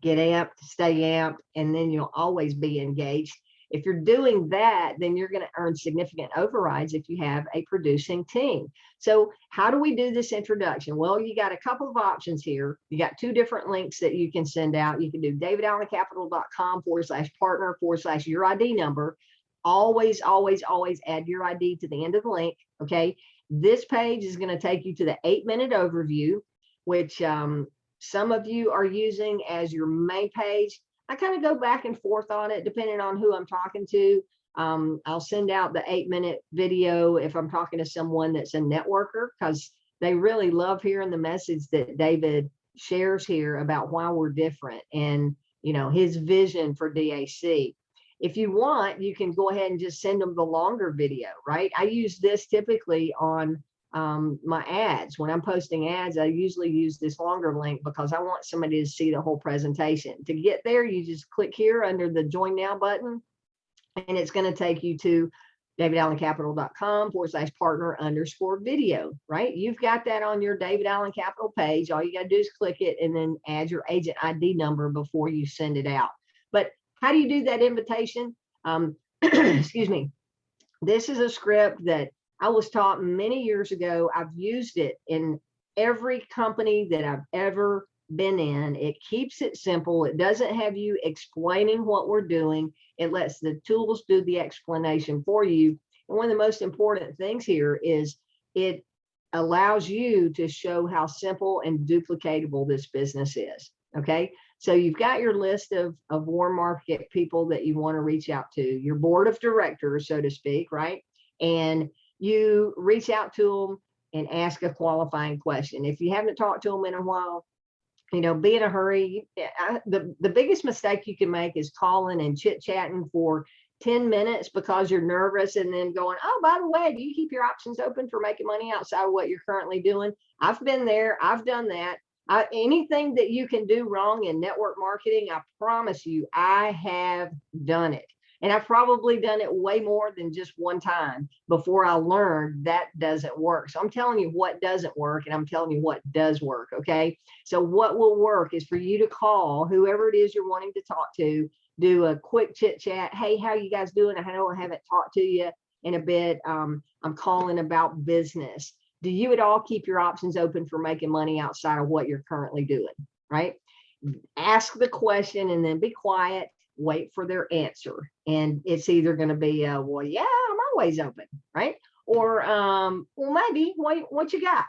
[SPEAKER 1] get amped, stay amped, and then you'll always be engaged. If you're doing that, then you're going to earn significant overrides if you have a producing team. So how do we do this introduction? Well, you got a couple of options here. You got two different links that you can send out. You can do davidallencapital.com/partner/your ID number. Always, always, always add your ID to the end of the link. Okay. This page is going to take you to the 8-minute overview, which some of you are using as your main page. I kind of go back and forth on it depending on who I'm talking to. I'll send out the 8-minute video if I'm talking to someone that's a networker, because they really love hearing the message that David shares here about why we're different and, you know, his vision for DAC. If you want, you can go ahead and just send them the longer video, right? I use this typically on my ads. When I'm posting ads, I usually use this longer link because I want somebody to see the whole presentation. To get there, you just click here under the Join Now button, and it's going to take you to davidallencapital.com/partner_video, right? You've got that on your David Allen Capital page. All you got to do is click it and then add your agent ID number before you send it out. But how do you do that invitation? Excuse me. This is a script that I was taught many years ago. I've used it in every company that I've ever been in. It keeps it simple. It doesn't have you explaining what we're doing. It lets the tools do the explanation for you. And one of the most important things here is it allows you to show how simple and duplicatable this business is. Okay. So you've got your list of warm market people that you want to reach out to, your board of directors, so to speak, right? And you reach out to them and ask a qualifying question. If you haven't talked to them in a while, you know, be in a hurry. The biggest mistake you can make is calling and chit-chatting for 10 minutes because you're nervous and then going, oh, by the way, do you keep your options open for making money outside of what you're currently doing? I've been there. I've done that. Anything that you can do wrong in network marketing, I promise you, I have done it. And I've probably done it way more than just one time before I learned that doesn't work. So I'm telling you what doesn't work, and I'm telling you what does work, okay? So what will work is for you to call whoever it is you're wanting to talk to, do a quick chit chat. Hey, how you guys doing? I know I haven't talked to you in a bit. I'm calling about business. Do you at all keep your options open for making money outside of what you're currently doing, right? Ask the question and then be quiet. Wait for their answer. And it's either going to be, well, yeah, I'm always open, right? Or, well, maybe what you got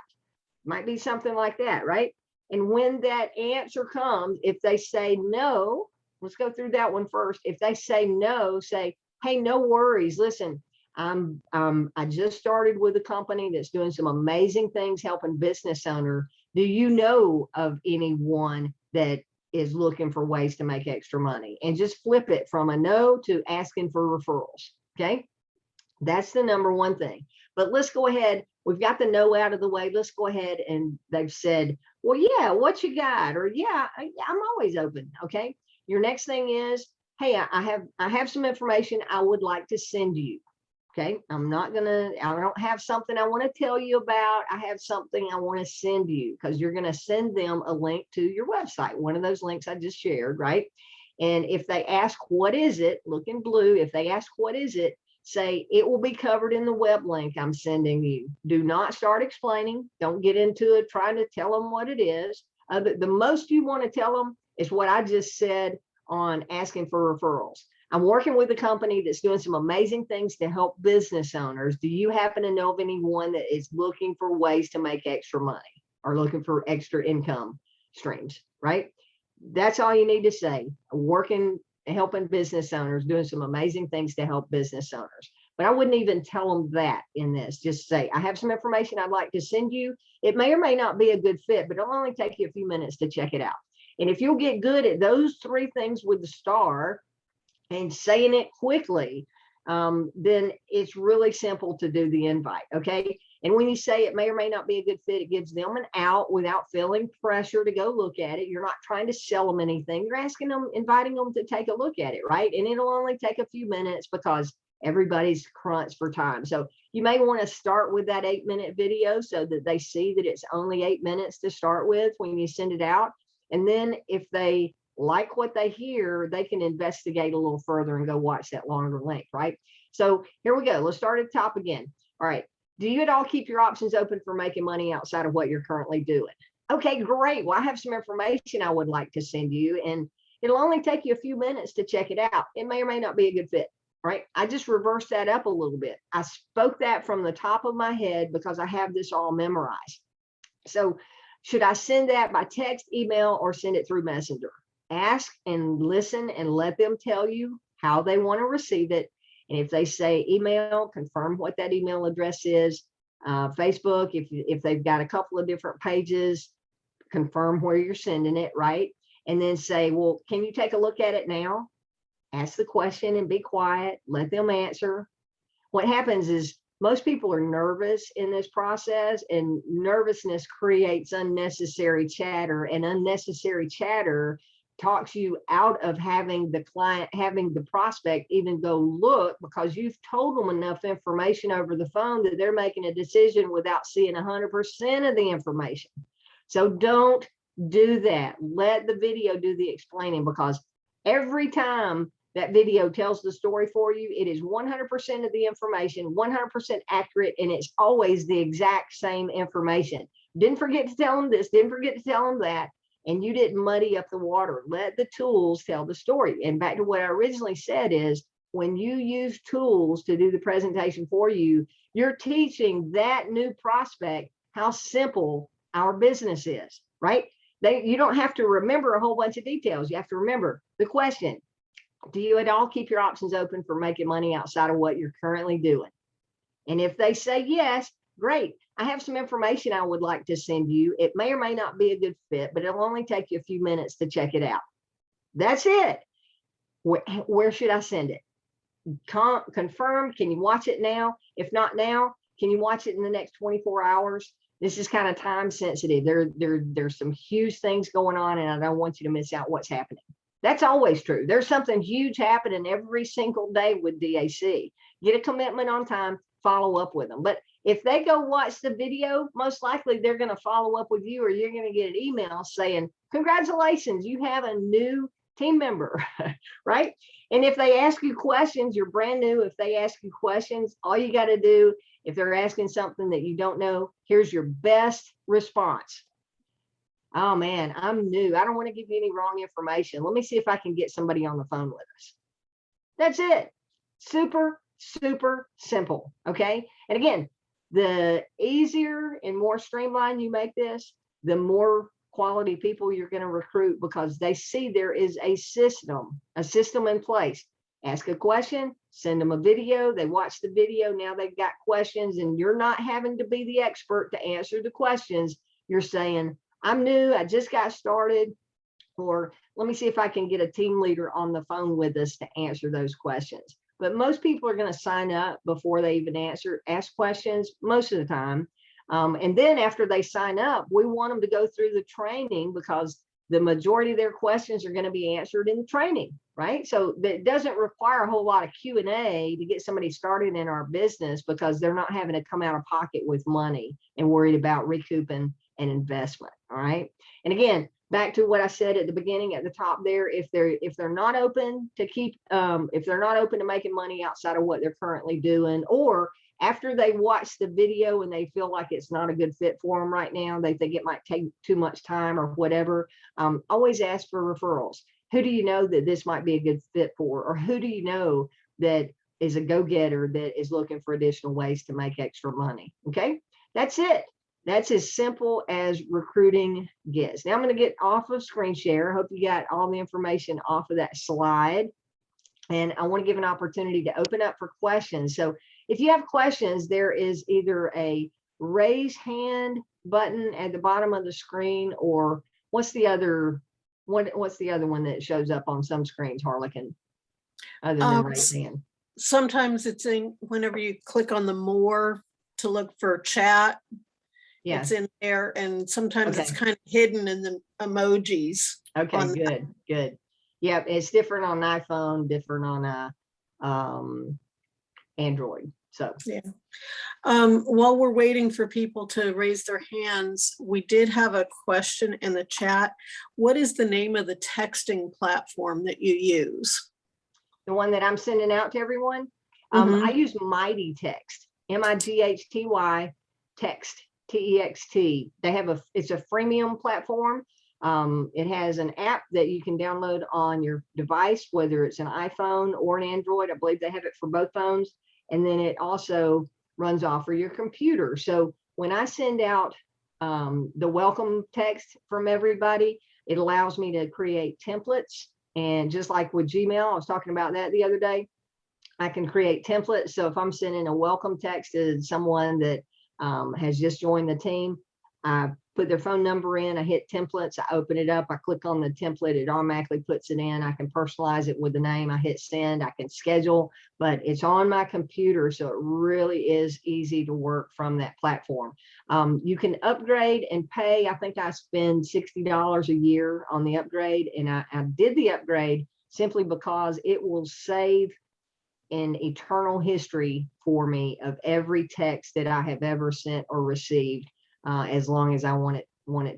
[SPEAKER 1] might be something like that, right? And when that answer comes, if they say no, let's go through that one first. If they say no, say, hey, no worries. Listen, I just started with a company that's doing some amazing things helping business owner. Do you know of anyone that is looking for ways to make extra money? And just flip it from a no to asking for referrals. Okay. That's the number one thing. But let's go ahead. We've got the no out of the way. Let's go ahead. And they've said, well, yeah, what you got? Or yeah, I'm always open. Okay. Your next thing is, hey, I have some information I would like to send you. Okay. I don't have something I want to tell you about. I have something I want to send you, because you're going to send them a link to your website. One of those links I just shared, right? And if they ask, what is it? Look in blue. If they ask, what is it? Say, it will be covered in the web link I'm sending you. Do not start explaining. Don't get into it trying to tell them what it is. The most you want to tell them is what I just said on asking for referrals. I'm working with a company that's doing some amazing things to help business owners. Do you happen to know of anyone that is looking for ways to make extra money or looking for extra income streams, right? That's all you need to say. Working, helping business owners, doing some amazing things to help business owners. But I wouldn't even tell them that in this. Just say, I have some information I'd like to send you. It may or may not be a good fit, but it'll only take you a few minutes to check it out. And if you'll get good at those three things with the star and saying it quickly, then it's really simple to do the invite. Okay. And when you say it may or may not be a good fit, it gives them an out without feeling pressure to go look at it. You're not trying to sell them anything. You're asking them, inviting them to take a look at it, right? And it'll only take a few minutes because everybody's crunched for time. So you may want to start with that 8-minute video so that they see that it's only 8 minutes to start with when you send it out. And then if they like what they hear, they can investigate a little further and go watch that longer link, right? So here we go. Let's start at the top again. All right. Do you at all keep your options open for making money outside of what you're currently doing? Okay, great. Well, I have some information I would like to send you, and it'll only take you a few minutes to check it out. It may or may not be a good fit, right? I just reversed that up a little bit. I spoke that from the top of my head because I have this all memorized. So should I send that by text, email, or send it through Messenger? Ask and listen and let them tell you how they want to receive it. And if they say email, confirm what that email address is. Facebook, if they've got a couple of different pages, confirm where you're sending it, right? And then say, well, can you take a look at it now? Ask the question and be quiet. Let them answer. What happens is most people are nervous in this process, and nervousness creates unnecessary chatter, and unnecessary chatter talks you out of having the prospect even go look, because you've told them enough information over the phone that they're making a decision without seeing 100% of the information. So don't do that. Let the video do the explaining, because every time that video tells the story for you, it is 100% of the information, 100% accurate, and it's always the exact same information. Didn't forget to tell them this, didn't forget to tell them that. And you didn't muddy up the water. Let the tools tell the story. And back to what I originally said is, when you use tools to do the presentation for you, you're teaching that new prospect how simple our business is, right? You don't have to remember a whole bunch of details. You have to remember the question. Do you at all keep your options open for making money outside of what you're currently doing? And if they say yes, great. I have some information I would like to send you. It may or may not be a good fit, but it'll only take you a few minutes to check it out. That's it. Where should I send it? Confirm. Can you watch it now? If not now, can you watch it in the next 24 hours? This is kind of time sensitive. There's some huge things going on, and I don't want you to miss out what's happening. That's always true. There's something huge happening every single day with DAC. Get a commitment on time, follow up with them. But if they go watch the video, most likely they're going to follow up with you, or you're going to get an email saying, congratulations, you have a new team member, right? And if they ask you questions, you're brand new. If they ask you questions, all you got to do, if they're asking something that you don't know, here's your best response. Oh man, I'm new. I don't want to give you any wrong information. Let me see if I can get somebody on the phone with us. That's it. Super, super simple. Okay. And again, the easier and more streamlined you make this, the more quality people you're going to recruit, because they see there is a system in place. Ask a question, send them a video, they watch the video, now they've got questions, and you're not having to be the expert to answer the questions. You're saying, I'm new, I just got started, or let me see if I can get a team leader on the phone with us to answer those questions. But most people are going to sign up before they even ask questions most of the time. And then after they sign up, we want them to go through the training, because the majority of their questions are going to be answered in the training, right? So that doesn't require a whole lot of Q&A to get somebody started in our business, because they're not having to come out of pocket with money and worried about recouping an investment. All right. And again, back to what I said at the beginning, at the top there, if they're not open to if they're not open to making money outside of what they're currently doing, or after they watch the video and they feel like it's not a good fit for them right now, they think it might take too much time or whatever, always ask for referrals. Who do you know that this might be a good fit for? Or who do you know that is a go-getter that is looking for additional ways to make extra money? Okay, that's it. That's as simple as recruiting gets. Now I'm going to get off of screen share. I hope you got all the information off of that slide. And I want to give an opportunity to open up for questions. So if you have questions, there is either a raise hand button at the bottom of the screen, or what's the other one that shows up on some screens, Harlequin, other than raise hand?
[SPEAKER 2] Sometimes it's whenever you click on the more to look for chat. Yeah. It's in there, and sometimes it's kind of hidden in the emojis.
[SPEAKER 1] Okay, good. Yeah, it's different on iPhone, different on Android. So
[SPEAKER 2] yeah. While we're waiting for people to raise their hands, we did have a question in the chat. What is the name of the texting platform that you use?
[SPEAKER 1] The one that I'm sending out to everyone? I use Mighty Text, MIGHTY Text. TEXT. It's a freemium platform. It has an app that you can download on your device, whether it's an iPhone or an Android. I believe they have it for both phones. And then it also runs off of your computer. So when I send out the welcome text from everybody, it allows me to create templates. And just like with Gmail, I was talking about that the other day, I can create templates. So if I'm sending a welcome text to someone that has just joined the team, I put their phone number in, I hit templates, I open it up, I click on the template, it automatically puts it in. I can personalize it with the name, I hit send, I can schedule, but it's on my computer, so it really is easy to work from that platform. You can upgrade and pay. I think I spend $60 a year on the upgrade, and I did the upgrade simply because it will save an eternal history for me of every text that I have ever sent or received, as long as I want it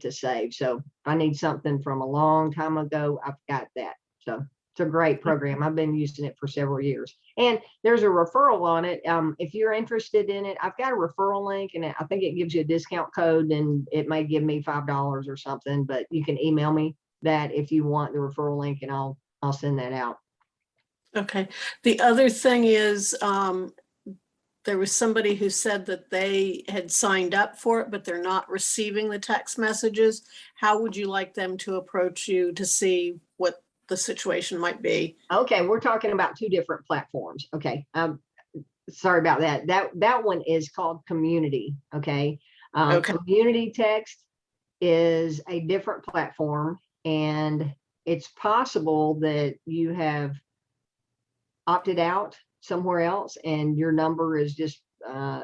[SPEAKER 1] to save. So if I need something from a long time ago, I've got that. So it's a great program. I've been using it for several years, and there's a referral on it. If you're interested in it, I've got a referral link, and I think it gives you a discount code, and it may give me $5 or something, but you can email me that if you want the referral link, and I'll send that out.
[SPEAKER 2] Okay. The other thing is, there was somebody who said that they had signed up for it, but they're not receiving the text messages. How would you like them to approach you to see what the situation might be?
[SPEAKER 1] Okay, we're talking about two different platforms. Okay, sorry about that. That one is called Community. Okay, Community Text is a different platform, and it's possible that you have opted out somewhere else and your number is just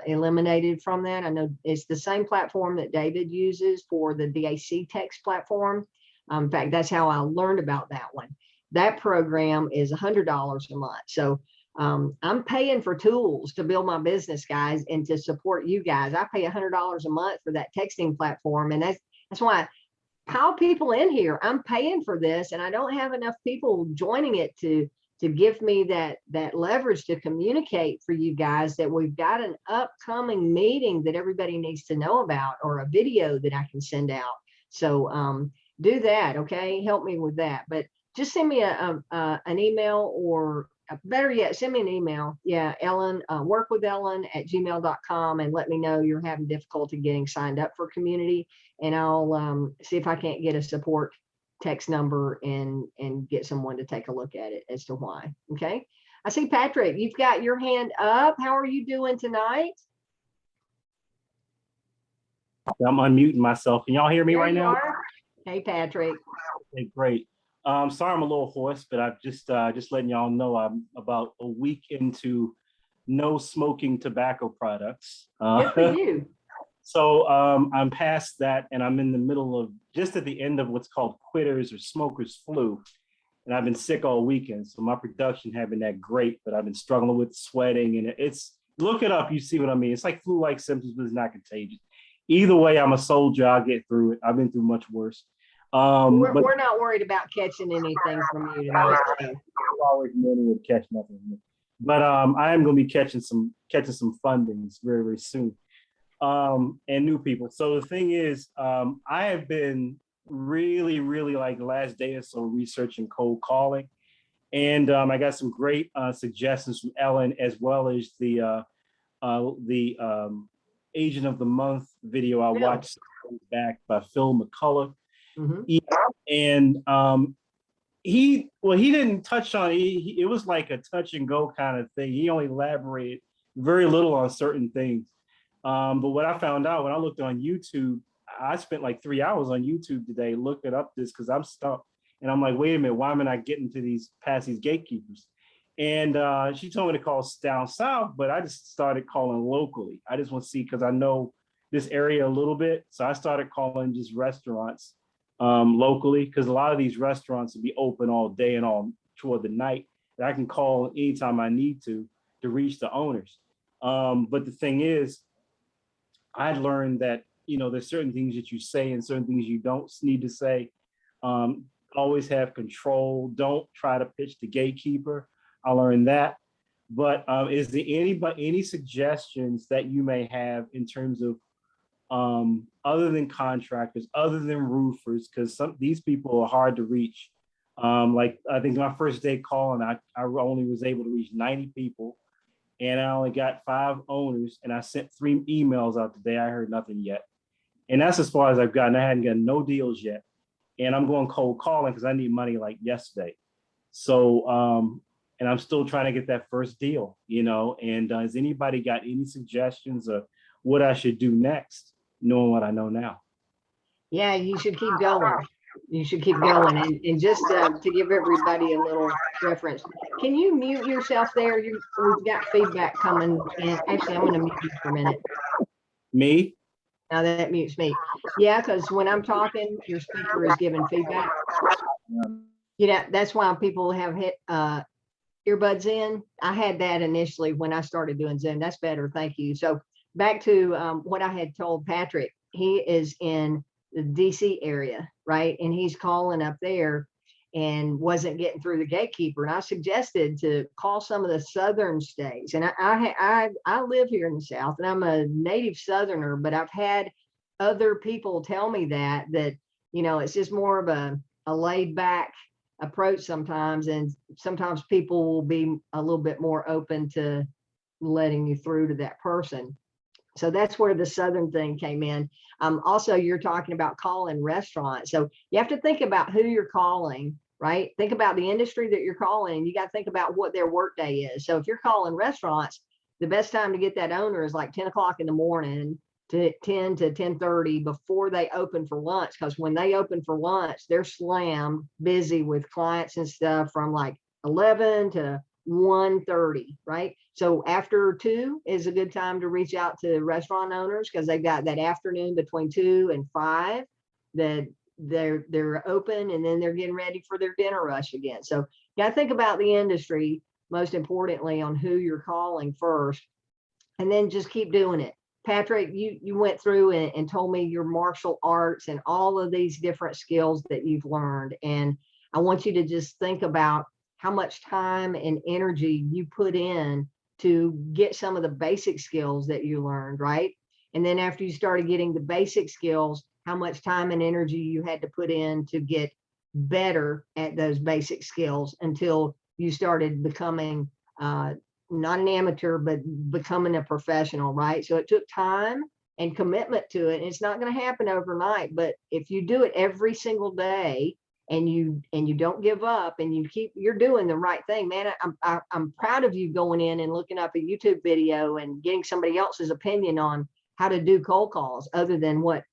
[SPEAKER 1] eliminated from that. I know it's the same platform that David uses for the DAC text platform. In fact, that's how I learned about that one. That program is $100 a month. So I'm paying for tools to build my business, guys, and to support you guys. I pay $100 a month for that texting platform, and that's why I pile people in here. I'm paying for this, and I don't have enough people joining it to give me that leverage to communicate for you guys that we've got an upcoming meeting that everybody needs to know about, or a video that I can send out. So do that. Okay, help me with that. But just send me an email, or better yet, send me an email. Yeah, Ellen, workwithellen@gmail.com, and let me know you're having difficulty getting signed up for Community, and I'll see if I can't get a support text number and get someone to take a look at it as to why. Okay. I see Patrick, you've got your hand up. How are you doing tonight?
[SPEAKER 3] I'm unmuting myself. Can y'all hear me
[SPEAKER 1] There
[SPEAKER 3] right
[SPEAKER 1] you
[SPEAKER 3] now?
[SPEAKER 1] are. Hey, Patrick.
[SPEAKER 3] Okay, great. Sorry, I'm a little hoarse, but I've just letting y'all know I'm about a week into no smoking tobacco products.
[SPEAKER 1] Good for you.
[SPEAKER 3] So I'm past that, and I'm in the middle of just at the end of what's called quitters or smokers flu. And I've been sick all weekend, so my production haven't been that great, but I've been struggling with sweating, and it's, look it up, you see what I mean. It's like flu-like symptoms, but it's not contagious. Either way, I'm a soldier. I'll get through it. I've been through much worse.
[SPEAKER 1] We're not worried about catching anything from you tonight. So.
[SPEAKER 3] Always morning would catch nothing. But I am going to be catching some fundings very, very soon, and new people. So the thing is, I have been really, really like the last day or so researching cold calling, and I got some great suggestions from Ellen, as well as the Agent of the Month video I watched back by Phil McCullough. And he didn't touch on it. It was like a touch and go kind of thing. He only elaborated very little on certain things. But what I found out when I looked on YouTube, I spent like 3 hours on YouTube today looking up this because I'm stumped. And I'm like, wait a minute, why am I not getting to past these gatekeepers? And she told me to call down south, but I just started calling locally. I just want to see, because I know this area a little bit. So I started calling just restaurants locally, because a lot of these restaurants will be open all day and all toward the night. And I can call anytime I need to reach the owners. But the thing is, I learned that, there's certain things that you say and certain things you don't need to say. Always have control. Don't try to pitch the gatekeeper. I learned that. But is there any suggestions that you may have in terms of other than contractors, other than roofers, because these people are hard to reach. Like I think my first day calling, I only was able to reach 90 people, and I only got 5 owners, and I sent 3 emails out today. I heard nothing yet, and that's as far as I've gotten. I hadn't gotten no deals yet, and I'm going cold calling because I need money like yesterday. So and I'm still trying to get that first deal, And has anybody got any suggestions of what I should do next, knowing what I know now?
[SPEAKER 1] Yeah, you should keep going. You should keep going. And just to give everybody a little reference, can you mute yourself there? We've got feedback coming in. Actually, I'm going to mute you for a minute.
[SPEAKER 3] Me?
[SPEAKER 1] Now that mutes me. Yeah, because when I'm talking, your speaker is giving feedback. That's why people have hit earbuds in. I had that initially when I started doing Zoom. That's better. Thank you. So back to what I had told Patrick. He is in the DC area, right? And he's calling up there and wasn't getting through the gatekeeper. And I suggested to call some of the southern states. And I live here in the South, and I'm a native Southerner, but I've had other people tell me that it's just more of a laid back approach sometimes, and sometimes people will be a little bit more open to letting you through to that person. So that's where the southern thing came in. Also, you're talking about calling restaurants, so you have to think about who you're calling, right? Think about the industry that you're calling. You got to think about what their workday is. So if you're calling restaurants, the best time to get that owner is like 10 o'clock in the morning to 10 to 10:30 before they open for lunch, because when they open for lunch, they're slammed busy with clients and stuff from like 11 to 1:30, right? So after 2 is a good time to reach out to restaurant owners, because they've got that afternoon between 2 and 5 that they're open, and then they're getting ready for their dinner rush again. So you got to think about the industry, most importantly, on who you're calling first, and then just keep doing it. Patrick, you went through and told me your martial arts and all of these different skills that you've learned. And I want you to just think about how much time and energy you put in to get some of the basic skills that you learned, right? And then after you started getting the basic skills, how much time and energy you had to put in to get better at those basic skills until you started becoming not an amateur, but becoming a professional, right? So it took time and commitment to it. It's not going to happen overnight, but if you do it every single day and you don't give up, and you're doing the right thing, man. I'm proud of you going in and looking up a YouTube video and getting somebody else's opinion on how to do cold calls other than what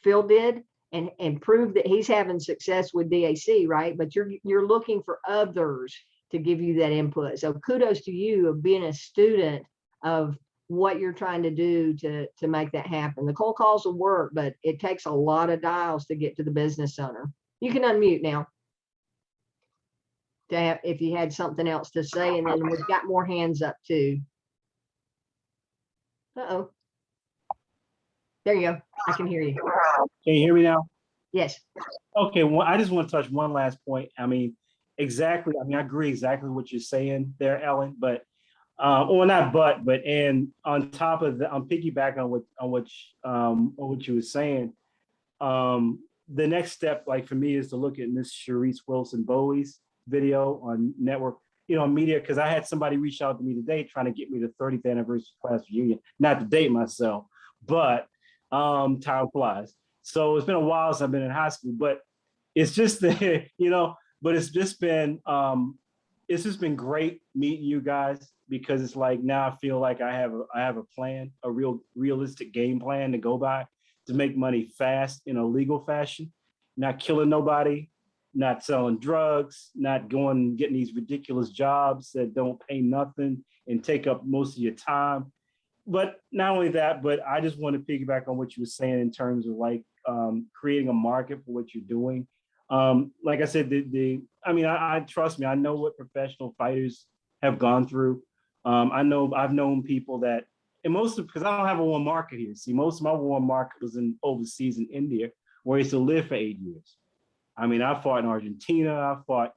[SPEAKER 1] Phil did, and prove that he's having success with DAC, right? But you're looking for others to give you that input. So kudos to you of being a student of what you're trying to do to make that happen. The cold calls will work, but it takes a lot of dials to get to the business owner. You can unmute now if you had something else to say, and then we've got more hands up too. Uh-oh. There you go. I can hear you.
[SPEAKER 3] Can you hear me now?
[SPEAKER 1] Yes.
[SPEAKER 3] Okay, well, I just want to touch one last point. I mean, exactly. I mean, I agree exactly what you're saying there, Ellen. But, or not, but, and on top of that, I'm piggybacking on what you were saying. The next step, like for me, is to look at Miss Sharice Wilson Bowie's video on network, media, because I had somebody reach out to me today trying to get me the 30th anniversary class reunion. Not to date myself, but time flies. So it's been a while since I've been in high school, but it's just that, but it's just been great meeting you guys, because it's like now I feel like I have a plan, a realistic game plan to go by to make money fast in a legal fashion, not killing nobody, not selling drugs, not getting these ridiculous jobs that don't pay nothing and take up most of your time. But not only that, but I just want to piggyback on what you were saying in terms of like creating a market for what you're doing. Like I said, I trust me, I know what professional fighters have gone through. I've known people that, and because I don't have a warm market here. See, most of my warm market was overseas in India, where I used to live for 8 years. I mean, I fought in Argentina. I fought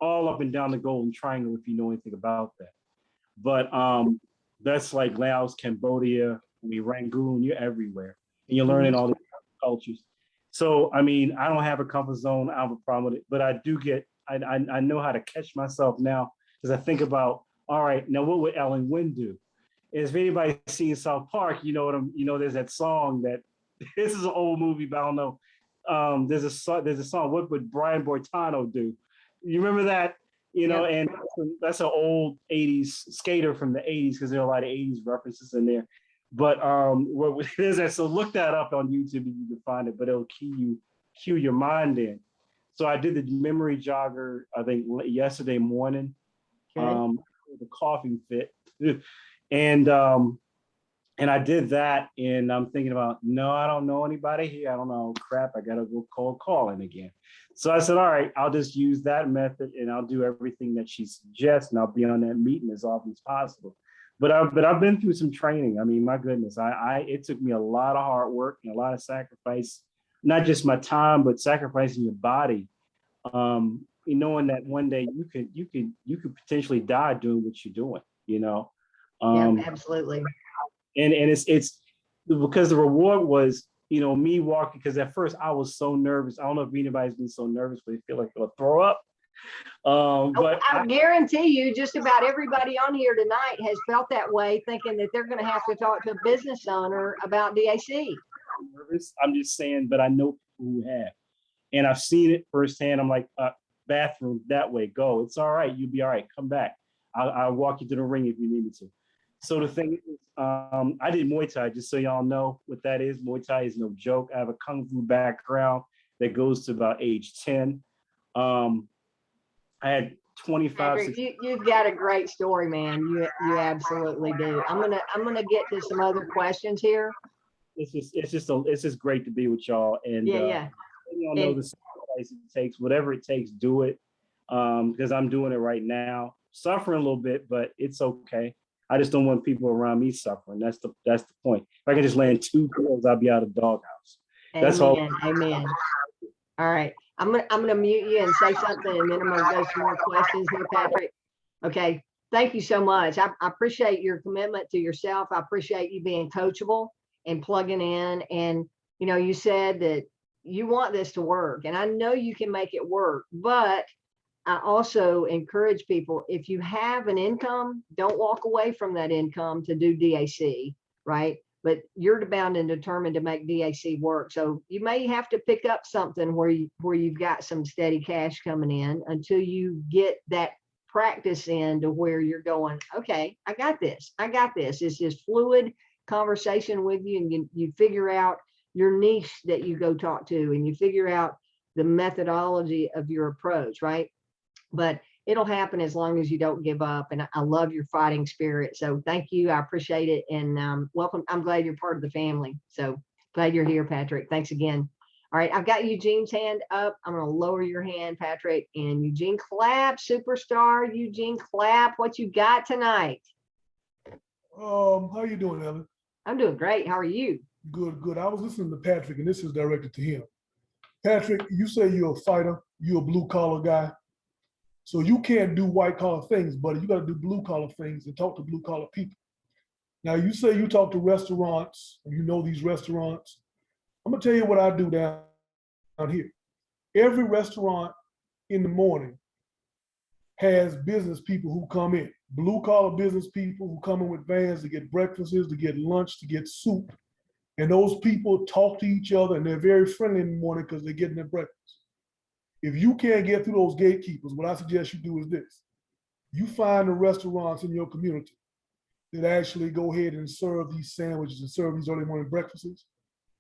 [SPEAKER 3] all up and down the Golden Triangle, if you know anything about that. But that's like Laos, Cambodia, Rangoon, you're everywhere. And you're learning all the cultures. So, I mean, I don't have a comfort zone. I have a problem with it, but I do I know how to catch myself now, because I think about, all right, now what would Ellen Winn do? If anybody's seen South Park, there's that song that, this is an old movie, but I don't know. There's a song, what would Brian Boitano do? You remember that? And that's an old 80s skater from the 80s, because there are a lot of 80s references in there. But there's that, so look that up on YouTube if you can find it, but it'll cue your mind in. So I did the memory jogger, I think yesterday morning, the coughing fit. And I did that, and I'm thinking about, no, I don't know anybody here. I don't know, crap, I gotta go cold calling again. So I said, all right, I'll just use that method, and I'll do everything that she suggests, and I'll be on that meeting as often as possible. But I've been through some training. I mean, my goodness, it took me a lot of hard work and a lot of sacrifice, not just my time, but sacrificing your body. Knowing that one day you could potentially die doing what you're doing.
[SPEAKER 1] Yeah, absolutely.
[SPEAKER 3] And it's because the reward was, me walking, because at first I was so nervous. I don't know if anybody's been so nervous, but they feel like they'll throw up. But
[SPEAKER 1] I guarantee you, just about everybody on here tonight has felt that way, thinking that they're going to have to talk to a business owner about DAC.
[SPEAKER 3] Nervous. I'm just saying, but I know people who have, and I've seen it firsthand. I'm like, bathroom that way, go. It's all right. You'll be all right. Come back. I'll walk you to the ring if you need me to. So the thing is, I did Muay Thai, just so y'all know what that is. Muay Thai is no joke. I have a Kung Fu background that goes to about age 10. I had 25.
[SPEAKER 1] Patrick, you've got a great story, man. You absolutely do. I'm gonna get to some other questions here.
[SPEAKER 3] It's just great to be with y'all, and
[SPEAKER 1] yeah.
[SPEAKER 3] Y'all know the sacrifice it takes. Whatever it takes, do it. Because I'm doing it right now, suffering a little bit, but it's okay. I just don't want people around me suffering. That's the point. If I can just land 2 pills, I'll be out of doghouse. That's all.
[SPEAKER 1] Amen. All right. I'm gonna mute you and say something, and then I'm gonna go some more questions here, Patrick. Okay. Thank you so much. I appreciate your commitment to yourself. I appreciate you being coachable and plugging in. And you said that you want this to work, and I know you can make it work, but I also encourage people, if you have an income, don't walk away from that income to do DAC, right? but you're bound and determined to make DAC work. So you may have to pick up something where you've got some steady cash coming in until you get that practice in to where you're going, okay, I got this. It's just fluid conversation with you, and you figure out your niche that you go talk to, and you figure out the methodology of your approach, right? But it'll happen as long as you don't give up. And I love your fighting spirit. So thank you. I appreciate it. And welcome. I'm glad you're part of the family. So glad you're here, Patrick. Thanks again. All right, I've got Eugene's hand up. I'm going to lower your hand, Patrick. And Eugene, clap. Superstar Eugene, clap. What you got tonight?
[SPEAKER 4] How you doing, Ellen?
[SPEAKER 1] I'm doing great. How are you?
[SPEAKER 4] Good, good. I was listening to Patrick, and this is directed to him. Patrick, you say you're a fighter, you're a blue collar guy. So you can't do white collar things, buddy. You got to do blue collar things and talk to blue collar people. Now, you say you talk to restaurants, and you know these restaurants. I'm gonna tell you what I do down here. Every restaurant in the morning has business people who come in, blue collar business people who come in with vans to get breakfasts, to get lunch, to get soup. And those people talk to each other, and they're very friendly in the morning because they're getting their breakfast. If you can't get through those gatekeepers, what I suggest you do is this. You find the restaurants in your community that actually go ahead and serve these sandwiches and serve these early morning breakfasts,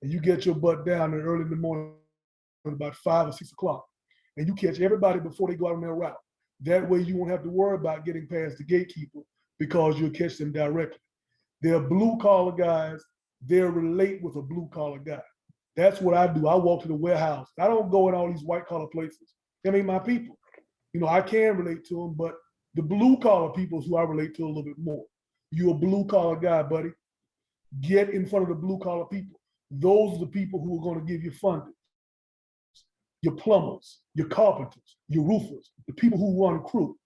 [SPEAKER 4] and you get your butt down there early in the morning at about 5 or 6 o'clock, and you catch everybody before they go out on their route. That way you won't have to worry about getting past the gatekeeper because you'll catch them directly. They're blue collar guys. They'll relate with a blue collar guy. That's what I do. I walk to the warehouse. I don't go in all these white collar places. I mean, my people, I can relate to them, but the blue collar people is who I relate to a little bit more. You're a blue collar guy, buddy. Get in front of the blue collar people. Those are the people who are going to give you funding. Your plumbers, your carpenters, your roofers, the people who run crew.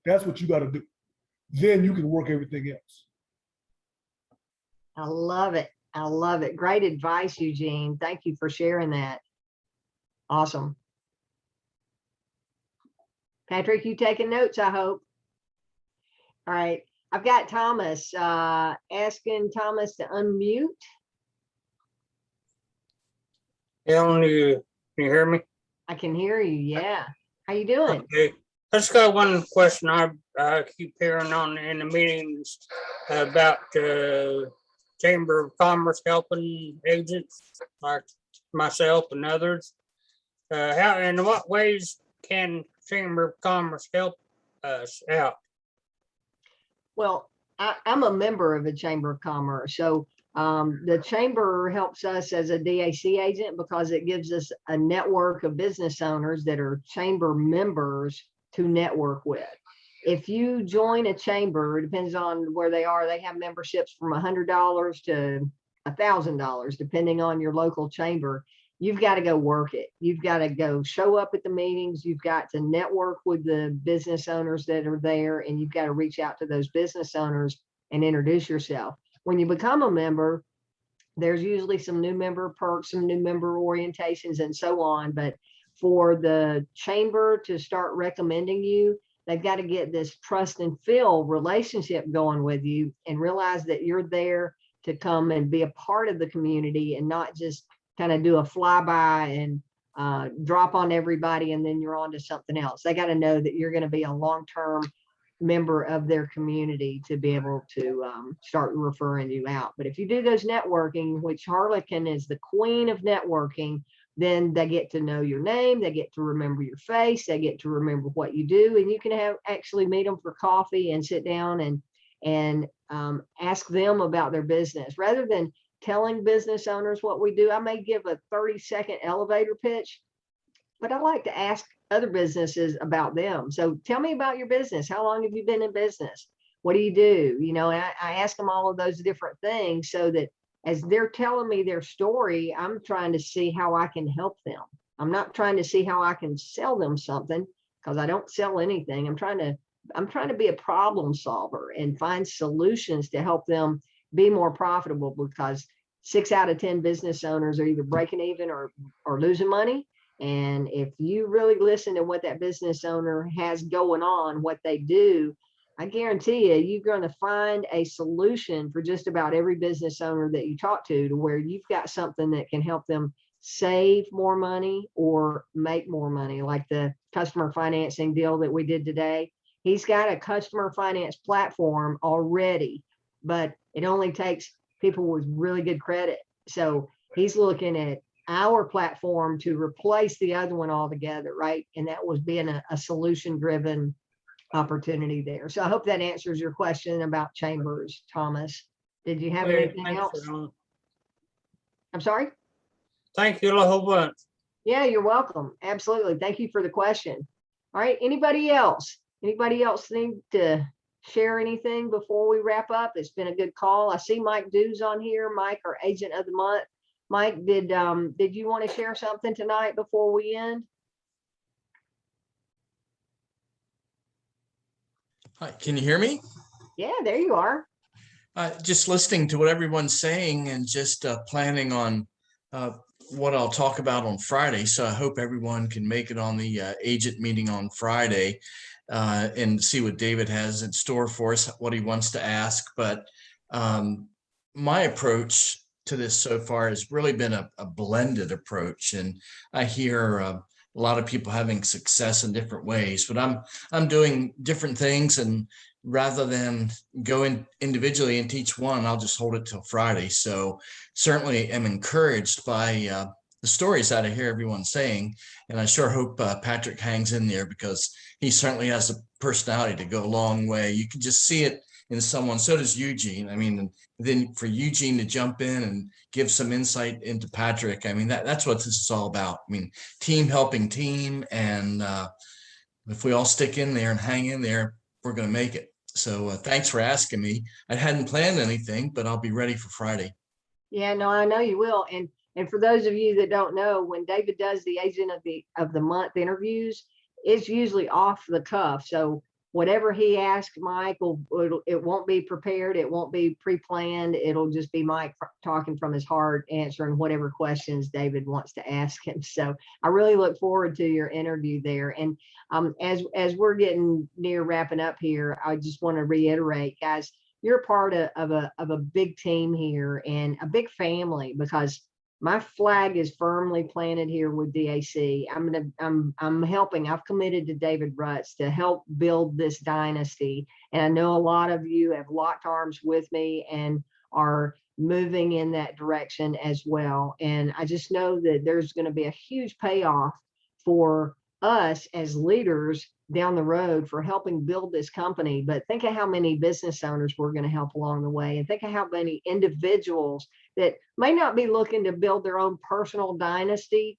[SPEAKER 4] That's what you got to do. Then you can work everything else.
[SPEAKER 1] I love it. I love it. Great advice, Eugene. Thank you for sharing that. Awesome. Patrick, you taking notes, I hope. All right. I've got Thomas, asking Thomas to unmute.
[SPEAKER 5] Ellen, can you hear me?
[SPEAKER 1] I can hear you. Yeah. How you doing?
[SPEAKER 5] Okay. I just got one question. I keep hearing on in the meetings about Chamber of Commerce helping agents like myself and others. How, in what ways can Chamber of Commerce help us out?
[SPEAKER 1] Well, I'm a member of the Chamber of Commerce. So the Chamber helps us as a DAC agent because it gives us a network of business owners that are Chamber members to network with. If you join a chamber, it depends on where they are. They have memberships from $100 to $1,000, depending on your local chamber. You've got to go work it. You've got to go show up at the meetings. You've got to network with the business owners that are there, and you've got to reach out to those business owners and introduce yourself. When you become a member, there's usually some new member perks, some new member orientations, and so on. But for the chamber to start recommending you, they've got to get this trust and feel relationship going with you and realize that you're there to come and be a part of the community and not just kind of do a flyby and drop on everybody and then you're on to something else. They got to know that you're going to be a long-term member of their community to be able to start referring you out. But if you do those networking, which Harlequin is the queen of networking, then they get to know your name, they get to remember your face, they get to remember what you do, and you can actually meet them for coffee and sit down and ask them about their business. Rather than telling business owners what we do, I may give a 30-second elevator pitch, but I like to ask other businesses about them. So tell me about your business. How long have you been in business? What do you do? And I ask them all of those different things so that as they're telling me their story, I'm trying to see how I can help them. I'm not trying to see how I can sell them something because I don't sell anything. I'm trying to be a problem solver and find solutions to help them be more profitable, because 6 out of 10 business owners are either breaking even or losing money. And if you really listen to what that business owner has going on, what they do, I guarantee you, you're going to find a solution for just about every business owner that you talk to where you've got something that can help them save more money or make more money, like the customer financing deal that we did today. He's got a customer finance platform already, but it only takes people with really good credit. So he's looking at our platform to replace the other one altogether, right? And that was being a solution-driven opportunity there. So I hope that answers your question about Chambers, Thomas. Did you have
[SPEAKER 5] Yeah,
[SPEAKER 1] anything
[SPEAKER 5] thanks,
[SPEAKER 1] else?
[SPEAKER 5] Ron.
[SPEAKER 1] I'm sorry?
[SPEAKER 5] Thank you a whole bunch.
[SPEAKER 1] Yeah, you're welcome. Absolutely. Thank you for the question. All right. Anybody else? Anybody else need to share anything before we wrap up? It's been a good call. I see Mike Dews on here. Mike, our agent of the month. Mike, did you want to share something tonight before we end?
[SPEAKER 6] Hi, can you hear me?
[SPEAKER 1] Yeah, there you are.
[SPEAKER 6] Just listening to what everyone's saying and just planning on what I'll talk about on Friday. So I hope everyone can make it on the agent meeting on Friday and see what David has in store for us, what he wants to ask. But my approach to this so far has really been a blended approach. And I hear a lot of people having success in different ways, but I'm doing different things, and rather than go in individually and teach one, I'll just hold it till Friday. So certainly am encouraged by the stories that I hear everyone saying, and I sure hope Patrick hangs in there, because he certainly has a personality to go a long way. You can just see it in someone. So does Eugene. I mean, and then for Eugene to jump in and give some insight into Patrick, I mean, that's what this is all about. I mean, team helping team, and if we all stick in there and hang in there, we're going to make it. So thanks for asking me. I hadn't planned anything, but I'll be ready for Friday.
[SPEAKER 1] Yeah, no, I know you will. And for those of you that don't know, when David does the agent of the month interviews, it's usually off the cuff. So whatever he asks Mike, it won't be prepared. It won't be pre-planned. It'll just be Mike talking from his heart, answering whatever questions David wants to ask him. So I really look forward to your interview there. And as we're getting near wrapping up here, I just want to reiterate, guys, you're part of a big team here and a big family, because my flag is firmly planted here with DAC. I'm helping. I've committed to David Rutz to help build this dynasty. And I know a lot of you have locked arms with me and are moving in that direction as well. And I just know that there's going to be a huge payoff for us as leaders down the road for helping build this company. But think of how many business owners we're going to help along the way, and think of how many individuals that may not be looking to build their own personal dynasty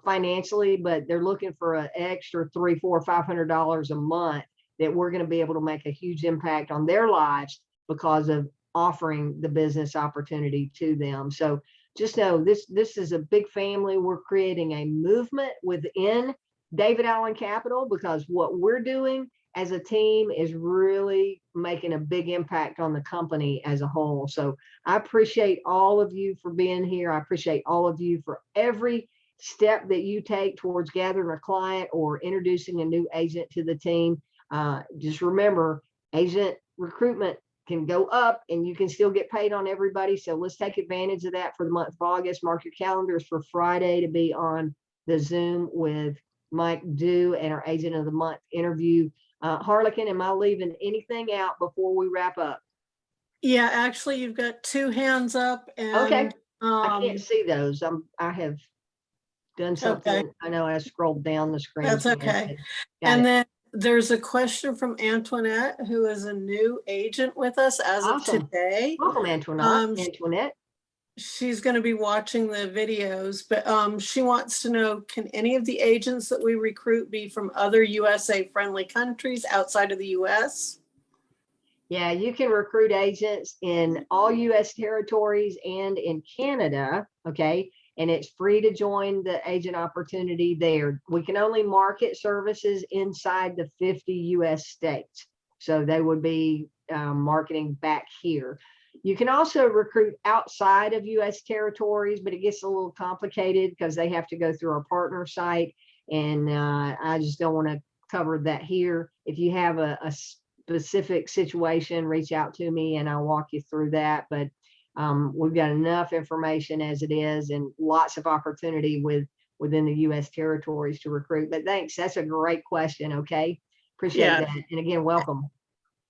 [SPEAKER 1] financially, but they're looking for an extra $300, $400, $500 a month, that we're going to be able to make a huge impact on their lives because of offering the business opportunity to them. So just know this is a big family. We're creating a movement within David Allen Capital, because what we're doing as a team is really making a big impact on the company as a whole. So I appreciate all of you for being here. I appreciate all of you for every step that you take towards gathering a client or introducing a new agent to the team. Just remember, agent recruitment can go up and you can still get paid on everybody. So let's take advantage of that for the month of August. Mark your calendars for Friday to be on the Zoom with Mike Dew and our agent of the month interview. Harlequin, am I leaving anything out before we wrap up?
[SPEAKER 2] Yeah, actually, you've got two hands up, and
[SPEAKER 1] Okay. I can't see those. I have done something.
[SPEAKER 2] Okay.
[SPEAKER 1] I know I scrolled down the screen.
[SPEAKER 2] That's okay.
[SPEAKER 1] And
[SPEAKER 2] then there's a question from Antoinette, who is a new agent with us as
[SPEAKER 1] Awesome.
[SPEAKER 2] of today.
[SPEAKER 1] Welcome, Antoinette. Antoinette.
[SPEAKER 2] She's going to be watching the videos, but she wants to know, can any of the agents that we recruit be from other USA friendly countries outside of the US?
[SPEAKER 1] Yeah, you can recruit agents in all US territories and in Canada. Okay. And it's free to join the agent opportunity there. We can only market services inside the 50 US states. So they would be marketing back here. You can also recruit outside of US territories, but it gets a little complicated because they have to go through our partner site. And I just don't want to cover that here. If you have a specific situation, reach out to me and I'll walk you through that. But we've got enough information as it is and lots of opportunity within the U.S. territories to recruit. But thanks, that's a great question. Okay, appreciate
[SPEAKER 2] Yeah.
[SPEAKER 1] that. And again, welcome.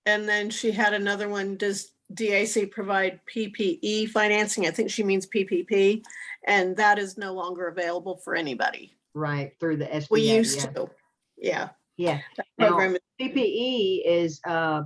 [SPEAKER 2] And then she had another one. Does DAC provide PPE financing? I think she means PPP, and that is no longer available for anybody.
[SPEAKER 1] Right, through the SBA.
[SPEAKER 2] We used
[SPEAKER 1] yeah.
[SPEAKER 2] to. Yeah.
[SPEAKER 1] Yeah.
[SPEAKER 2] That
[SPEAKER 1] Now,
[SPEAKER 2] program is-
[SPEAKER 1] PPE is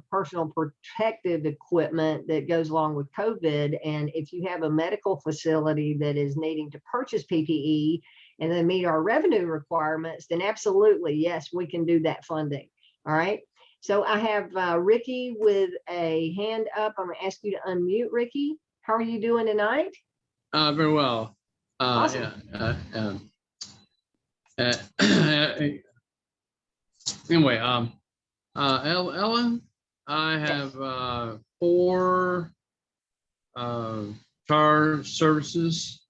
[SPEAKER 1] personal protective equipment that goes along with COVID. And if you have a medical facility that is needing to purchase PPE and then meet our revenue requirements, then absolutely, yes, we can do that funding. All right. So I have Ricky with a hand up. I'm going to ask you to unmute, Ricky. How are you doing tonight?
[SPEAKER 7] Very well.
[SPEAKER 1] Awesome.
[SPEAKER 7] Anyway, Ellen, I have 4 tar services,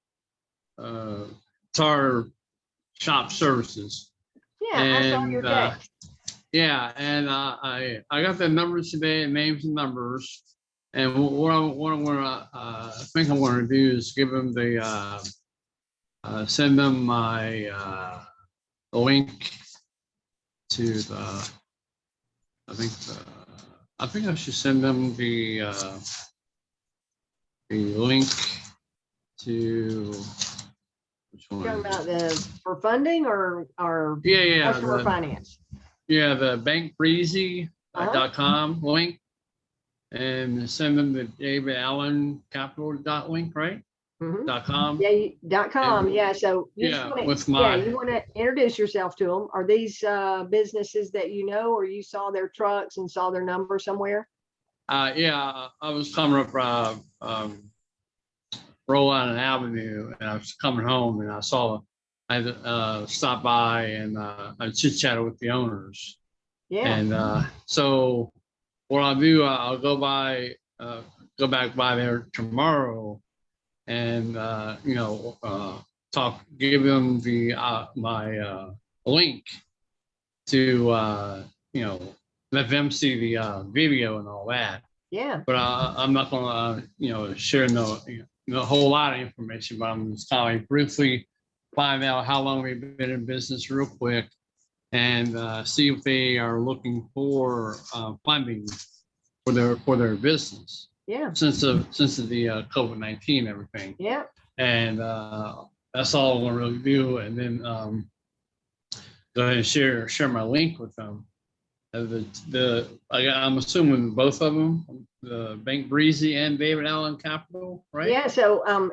[SPEAKER 7] tar shop services.
[SPEAKER 1] Yeah, I saw your text.
[SPEAKER 7] Yeah, and I got the numbers today, names and numbers. And what I'm gonna I think I'm gonna do is give them the send them my link to the I think I should send them the link to which
[SPEAKER 1] You're
[SPEAKER 7] one?
[SPEAKER 1] talking about for funding or customer
[SPEAKER 7] the,
[SPEAKER 1] finance?
[SPEAKER 7] yeah, the bankbreezy.com link, and send them the David Allen Capital link, right?
[SPEAKER 1] Mhm.
[SPEAKER 7] .com.
[SPEAKER 1] Yeah, .com.
[SPEAKER 7] And-
[SPEAKER 1] Yeah. So you
[SPEAKER 7] yeah,
[SPEAKER 1] wanna,
[SPEAKER 7] with my-
[SPEAKER 1] you want to introduce yourself to them. Are these businesses that you know, or you saw their trucks and saw their number somewhere?
[SPEAKER 7] Yeah, I was coming up Roll Island Avenue, and I was coming home, and I saw I stopped by and I chit chatted with the owners.
[SPEAKER 1] Yeah.
[SPEAKER 7] And so what I'll do, I'll go back by there tomorrow, and give them the my link to let them see the video and all that.
[SPEAKER 1] Yeah.
[SPEAKER 7] But I'm not gonna share no whole lot of information, but I'm just kind of briefly find out how long we've been in business real quick, and see if they are looking for funding for their business.
[SPEAKER 1] Yeah.
[SPEAKER 7] Since the COVID-19 and everything.
[SPEAKER 1] Yeah.
[SPEAKER 7] And that's all I'm gonna really do. And then go ahead and share my link with them. I'm assuming both of them, the Bank Breezy and David Allen Capital, right?
[SPEAKER 1] Yeah. So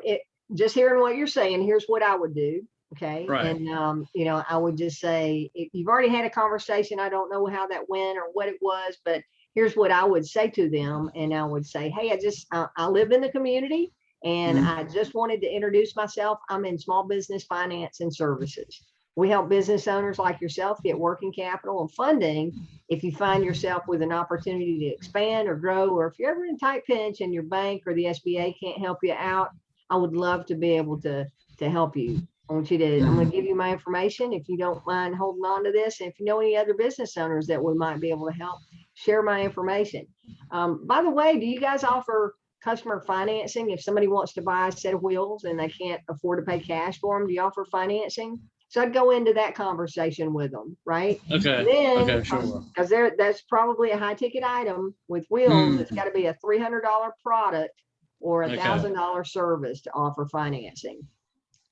[SPEAKER 1] just hearing what you're saying, here's what I would do. Okay.
[SPEAKER 7] Right.
[SPEAKER 1] And I would just say, if you've already had a conversation, I don't know how that went or what it was, but here's what I would say to them. And I would say, hey, I live in the community, and I just wanted to introduce myself. I'm in small business finance and services. We help business owners like yourself get working capital and funding if you find yourself with an opportunity to expand or grow, or if you're ever in tight pinch and your bank or the SBA can't help you out. I would love to be able to help you. I'm going to give you my information if you don't mind holding on to this. And if you know any other business owners that we might be able to help, share my information. By the way, do you guys offer customer financing? If somebody wants to buy a set of wheels and they can't afford to pay cash for them, do you offer financing? So I'd go into that conversation with them, right?
[SPEAKER 7] Okay.
[SPEAKER 1] Then,
[SPEAKER 7] Okay, sure.
[SPEAKER 1] Because that's probably a high ticket item with wheels. It's got to be a $300 product or $1,000 service to offer financing.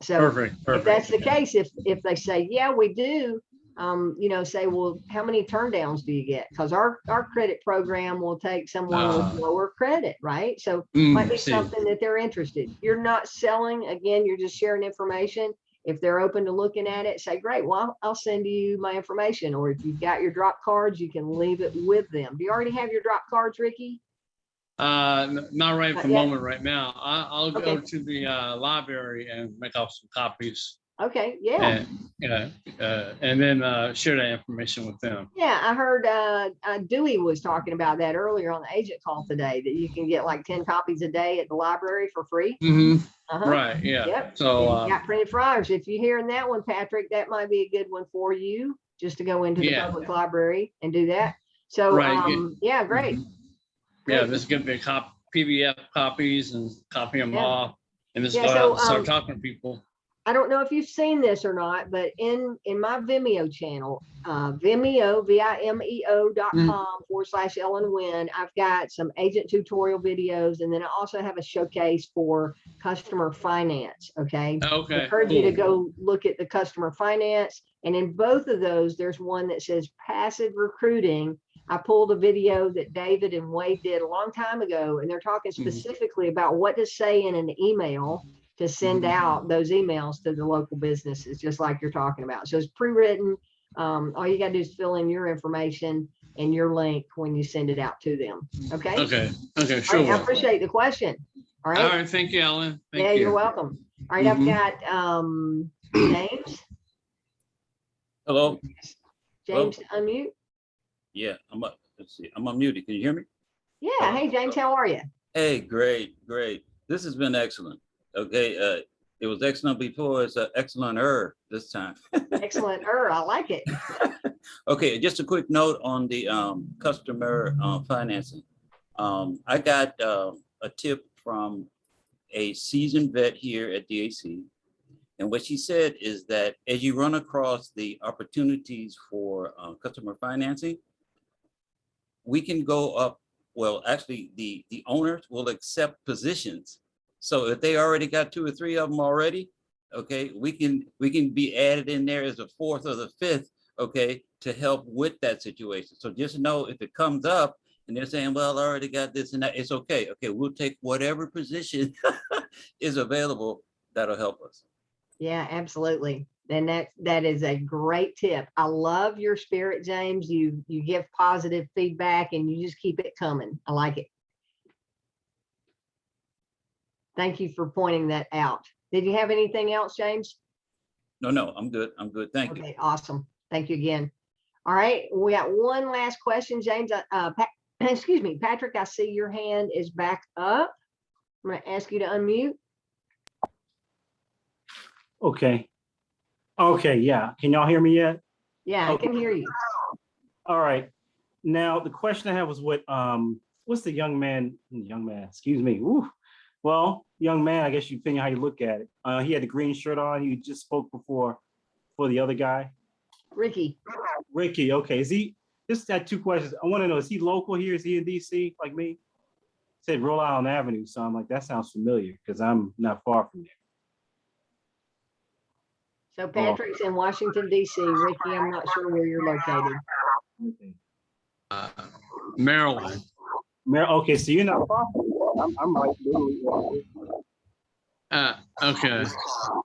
[SPEAKER 1] So
[SPEAKER 7] Perfect.
[SPEAKER 1] if that's the case, if they say, yeah, we do, say, well, how many turn downs do you get? Because our credit program will take someone with lower credit, right? So might be something that they're interested. You're not selling, again, you're just sharing information. If they're open to looking at it, say, great, well, I'll send you my information. Or if you've got your drop cards, you can leave it with them. Do you already have your drop cards, Ricky?
[SPEAKER 7] Not right at the moment right now. I'll go
[SPEAKER 1] Okay.
[SPEAKER 7] to the library and make off some copies.
[SPEAKER 1] Okay, yeah.
[SPEAKER 7] And then share that information with them.
[SPEAKER 1] Yeah, I heard Dewey was talking about that earlier on the agent call today, that you can get like 10 copies a day at the library for free.
[SPEAKER 7] Right, yeah.
[SPEAKER 1] Yep.
[SPEAKER 7] So
[SPEAKER 1] And you got printed flyers. If you're hearing that one, Patrick, that might be a good one for you, just to go into the public library and do that. So,
[SPEAKER 7] Right,
[SPEAKER 1] yeah, great.
[SPEAKER 7] Yeah,
[SPEAKER 1] Great.
[SPEAKER 7] this give me PDF copies and copy them
[SPEAKER 1] Yeah.
[SPEAKER 7] off. And just
[SPEAKER 1] Yeah,
[SPEAKER 7] go out
[SPEAKER 1] so,
[SPEAKER 7] and start talking to people.
[SPEAKER 1] I don't know if you've seen this or not, but in my Vimeo channel, Vimeo, vimeo.com/Ellen Winn, I've got some agent tutorial videos, and then I also have a showcase for customer finance. Okay.
[SPEAKER 7] Okay.
[SPEAKER 1] I encourage you to
[SPEAKER 7] cool.
[SPEAKER 1] go look at the customer finance. And in both of those, there's one that says passive recruiting. I pulled a video that David and Wade did a long time ago, and they're talking specifically about what to say in an email to send out those emails to the local businesses, just like you're talking about. So it's pre-written. All you gotta do is fill in your information and your link when you send it out to them. Okay.
[SPEAKER 7] Okay. Okay.
[SPEAKER 1] All
[SPEAKER 7] Sure.
[SPEAKER 1] right, I appreciate the question. All right.
[SPEAKER 7] All right. Thank you, Ellen. Thank
[SPEAKER 1] Yeah,
[SPEAKER 7] you.
[SPEAKER 1] you're welcome. All right, I've got James.
[SPEAKER 8] Hello.
[SPEAKER 1] James, unmute.
[SPEAKER 8] Yeah, I'm up. Let's see. I'm unmuted. Can you hear me?
[SPEAKER 1] Yeah. Hey, James, how are you?
[SPEAKER 8] Hey, great. This has been excellent. Okay. It was excellent before. It's excellent this time.
[SPEAKER 1] Excellent. I like it.
[SPEAKER 8] Okay, just a quick note on the customer financing. I got a tip from a seasoned vet here at DAC. And what she said is that as you run across the opportunities for customer financing, we can go up. Well, actually, the owners will accept positions. So if they already got 2 or 3 of them already, okay, we can be added in there as a 4th or the 5th, okay, to help with that situation. So just know if it comes up and they're saying, well, I already got this and that, it's okay. Okay, we'll take whatever position is available that'll help us.
[SPEAKER 1] Yeah, absolutely. And that is a great tip. I love your spirit, James. You give positive feedback and you just keep it coming. I like it. Thank you for pointing that out. Did you have anything else, James?
[SPEAKER 8] No, I'm good. Thank you.
[SPEAKER 1] Okay, awesome. Thank you again. All right, we got one last question, James. Excuse me, Patrick, I see your hand is back up. I'm going to ask you to unmute.
[SPEAKER 3] Okay. Okay, yeah. Can y'all hear me yet?
[SPEAKER 1] Yeah, I
[SPEAKER 3] Okay.
[SPEAKER 1] can hear you.
[SPEAKER 3] All right. Now the question I have was what's the young man, excuse me. Ooh. Well, young man, I guess you depending how you look at it. He had the green shirt on. He just spoke before for the other guy.
[SPEAKER 1] Ricky.
[SPEAKER 3] Ricky, okay. Is he just had 2 questions. I want to know, is he local here? Is he in DC like me? Said Rhode Island Avenue. So I'm like, that sounds familiar because I'm not far from there.
[SPEAKER 1] So Patrick's in Washington, DC. Ricky, I'm not sure where you're located.
[SPEAKER 3] Okay.
[SPEAKER 7] Maryland.
[SPEAKER 3] Okay, so you're not far from me. I'm like literally
[SPEAKER 7] Okay.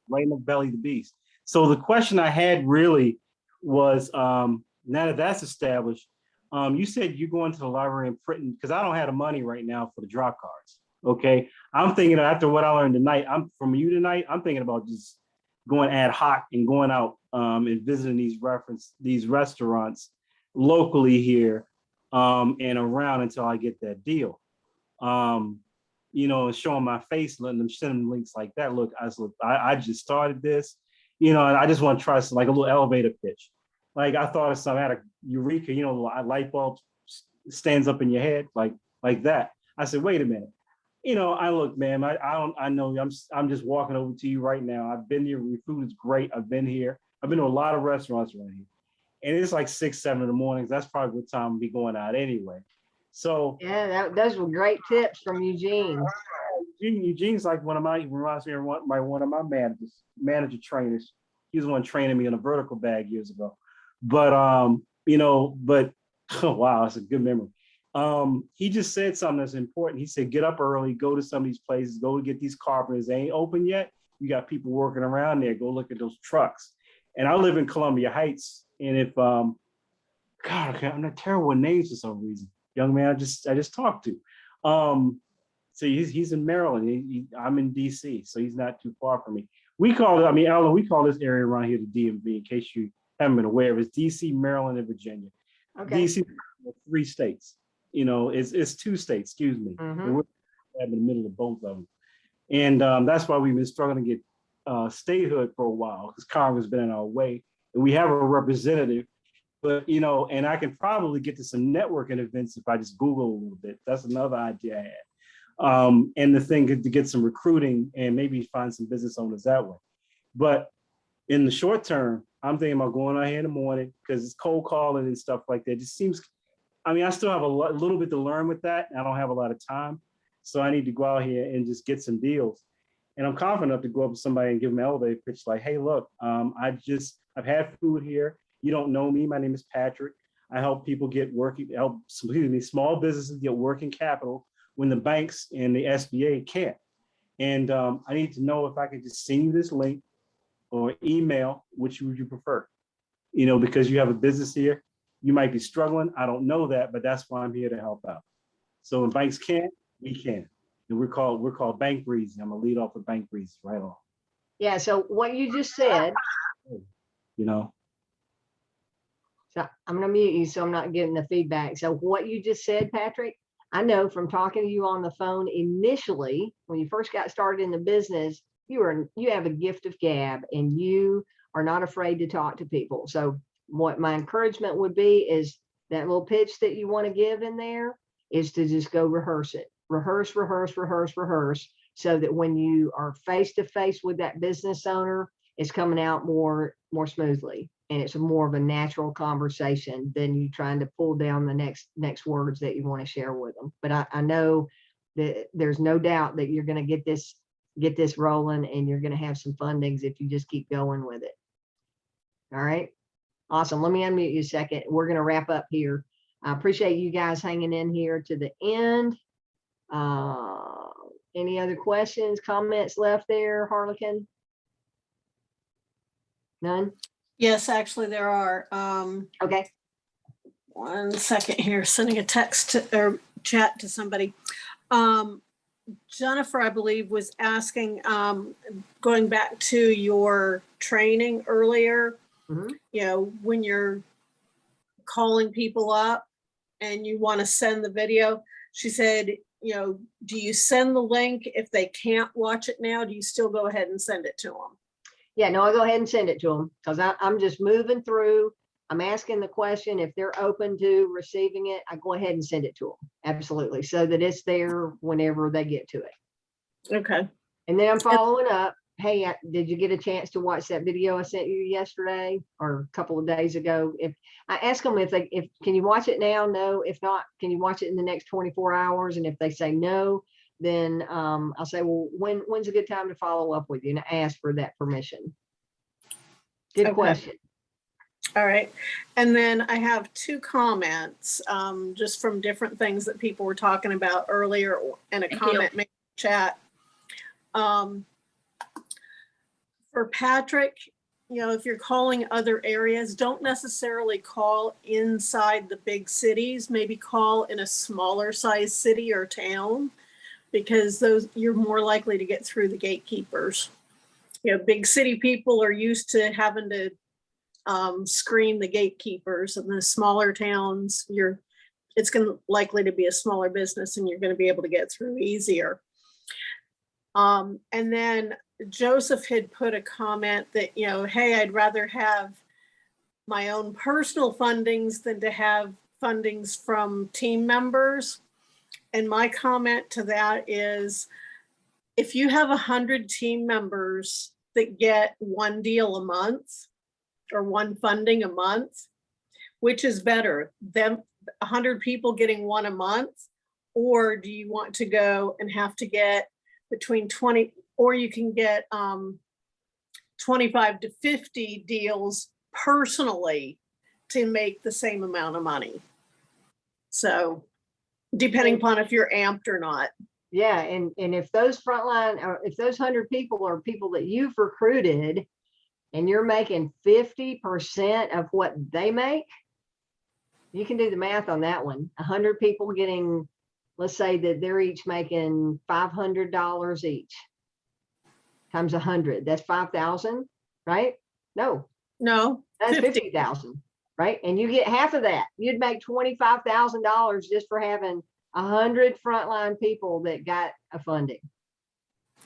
[SPEAKER 3] right in the belly of the beast. So the question I had really was, now that that's established, you said you're going to the library and printing, because I don't have the money right now for the drop cards. Okay. I'm thinking after what I learned tonight, I'm thinking about just going ad hoc and going out and visiting these restaurants locally here and around until I get that deal. And showing my face, letting them send them links like that. Look, I just started this, and I just want to try some, like a little elevator pitch. Like I thought of some, I had a eureka, a light bulb stands up in your head, like that. I said, wait a minute. I look, man, I know I'm just walking over to you right now. I've been here. Your food is great. I've been here. I've been to a lot of restaurants around here. And it's like 6, 7 in the mornings. That's probably what time I'll be going out anyway. So
[SPEAKER 1] yeah, those were great tips from Eugene.
[SPEAKER 3] Eugene's like one of my manager trainers. He was the one training me in a vertical bag years ago. But oh, wow, it's a good memory. He just said something that's important. He said, get up early, go to some of these places, go to get these carpenters. They ain't open yet. You got people working around there. Go look at those trucks. And I live in Columbia Heights. And if God, I'm not terrible with names for some reason. Young man, I just talked to. So he's in Maryland. I'm in DC, so he's not too far from me. Alan, we call this area around here the DMV, in case you haven't been aware of it. It's DC, Maryland, and Virginia.
[SPEAKER 1] Okay.
[SPEAKER 3] DC, 3 states. It's 2 states, excuse me. And we're in the middle of both of them. And that's why we've been struggling to get statehood for a while, because Congress has been in our way. And we have a representative But, you know, and I can probably get to some networking events if I just Google a little bit. That's another idea I had. And the thing to get some recruiting and maybe find some business owners that way. But in the short term, I'm thinking about going out here in the morning because it's cold calling and stuff like that. It just seems, I mean, I still have a little bit to learn with that. I don't have a lot of time. So I need to go out here and just get some deals. And I'm confident enough to go up to somebody and give them an elevator pitch like, hey, look, I've had food here. You don't know me. My name is Patrick. I help people get working, small businesses get working capital when the banks and the SBA can't. And I need to know if I could just send you this link or email, which would you prefer? You know, because you have a business here, you might be struggling. I don't know that, but that's why I'm here to help out. So when banks can't, we can. And we're called Bank Breezy. I'm gonna lead off with Bank Breezy right off.
[SPEAKER 1] Yeah, so what you just said,
[SPEAKER 3] You know,
[SPEAKER 1] so I'm gonna mute you so I'm not getting the feedback. So what you just said, Patrick, I know from talking to you on the phone initially, when you first got started in the business, you have a gift of gab and you are not afraid to talk to people. So what my encouragement would be is that little pitch that you want to give in there is to just go rehearse it. Rehearse, rehearse, rehearse, rehearse, so that when you are face to face with that business owner, it's coming out more smoothly. And it's more of a natural conversation than you trying to pull down the next words that you want to share with them. But I know that there's no doubt that you're going to get this rolling and you're going to have some fundings if you just keep going with it. All right. Awesome. Let me unmute you a second. We're going to wrap up here. I appreciate you guys hanging in here to the end. Any other questions, comments left there, Harlequin? None?
[SPEAKER 2] Yes, actually there are.
[SPEAKER 1] Okay.
[SPEAKER 2] 1 second here, sending a text or chat to somebody. Jennifer, I believe, was asking, going back to your training earlier, you know, when you're calling people up and you want to send the video, she said, you know, do you send the link if they can't watch it now? Do you still go ahead and send it to them?
[SPEAKER 1] Yeah, no, I'll go ahead and send it to them because I'm just moving through. I'm asking the question. If they're open to receiving it, I go ahead and send it to them. Absolutely. So that it's there whenever they get to it.
[SPEAKER 2] Okay.
[SPEAKER 1] And then I'm following up. Hey, did you get a chance to watch that video I sent you yesterday or a couple of days ago? If I ask them if can you watch it now? No. If not, can you watch it in the next 24 hours? And if they say no, then I'll say, well, when's a good time to follow up with you, and ask for that permission. Good question.
[SPEAKER 2] All right. And then I have 2 comments just from different things that people were talking about earlier, and a comment made in the chat. For Patrick, you know, if you're calling other areas, don't necessarily call inside the big cities, maybe call in a smaller size city or town, because those you're more likely to get through the gatekeepers. You know, big city people are used to having to screen the gatekeepers, and the smaller towns, it's likely to be a smaller business and you're going to be able to get through easier. And then Joseph had put a comment that, you know, hey, I'd rather have my own personal fundings than to have fundings from team members. And my comment to that is, if you have 100 team members that get 1 deal a month or 1 funding a month, which is better, them 100 people getting 1 a month, or do you want to go and have to get between 20, or you can get 25 to 50 deals personally to make the same amount of money? So depending upon if you're amped or not.
[SPEAKER 1] Yeah, and if those frontline, or if those 100 people are people that you've recruited and you're making 50% of what they make, you can do the math on that one. 100 people getting, let's say that they're each making $500 each times 100. That's 5,000, right? No, that's 50,000, right? And you get half of that. You'd make $25,000 just for having 100 frontline people that got a funding.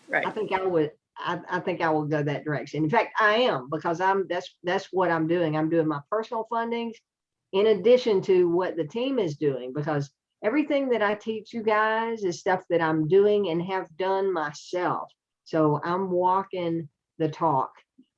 [SPEAKER 2] Right.
[SPEAKER 1] I think I would go that direction. In fact, I am, because that's what I'm doing. I'm doing my personal fundings in addition to what the team is doing, because everything that I teach you guys is stuff that I'm doing and have done myself. So I'm walking the talk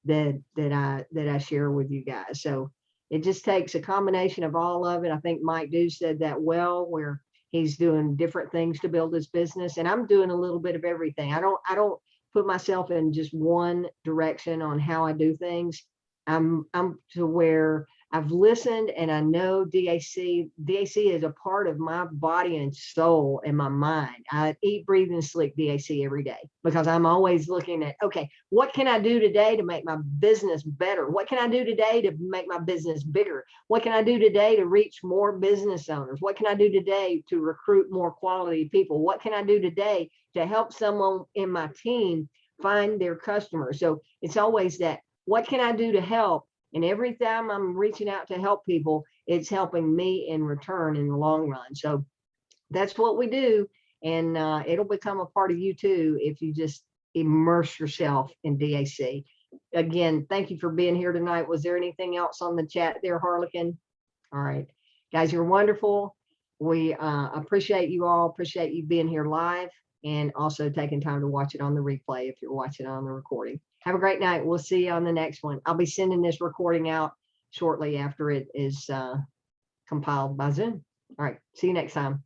[SPEAKER 1] that I share with you guys. So it just takes a combination of all of it. I think Mike Dew said that well, where he's doing different things to build his business, and I'm doing a little bit of everything. I don't put myself in just one direction on how I do things. I'm to where I've listened and I know DAC is a part of my body and soul and my mind. I eat, breathe, and sleep DAC every day because I'm always looking at, okay, what can I do today to make my business better? What can I do today to make my business bigger? What can I do today to reach more business owners? What can I do today to recruit more quality people? What can I do today to help someone in my team find their customers? So it's always that, what can I do to help? And every time I'm reaching out to help people, it's helping me in return in the long run. So that's what we do. And it'll become a part of you too if you just immerse yourself in DAC. Again, thank you for being here tonight. Was there anything else on the chat there, Harlequin? All right, guys, you're wonderful. We appreciate you all, appreciate you being here live, and also taking time to watch it on the replay if you're watching on the recording. Have a great night. We'll see you on the next one. I'll be sending this recording out shortly after it is compiled by Zoom. All right, see you next time.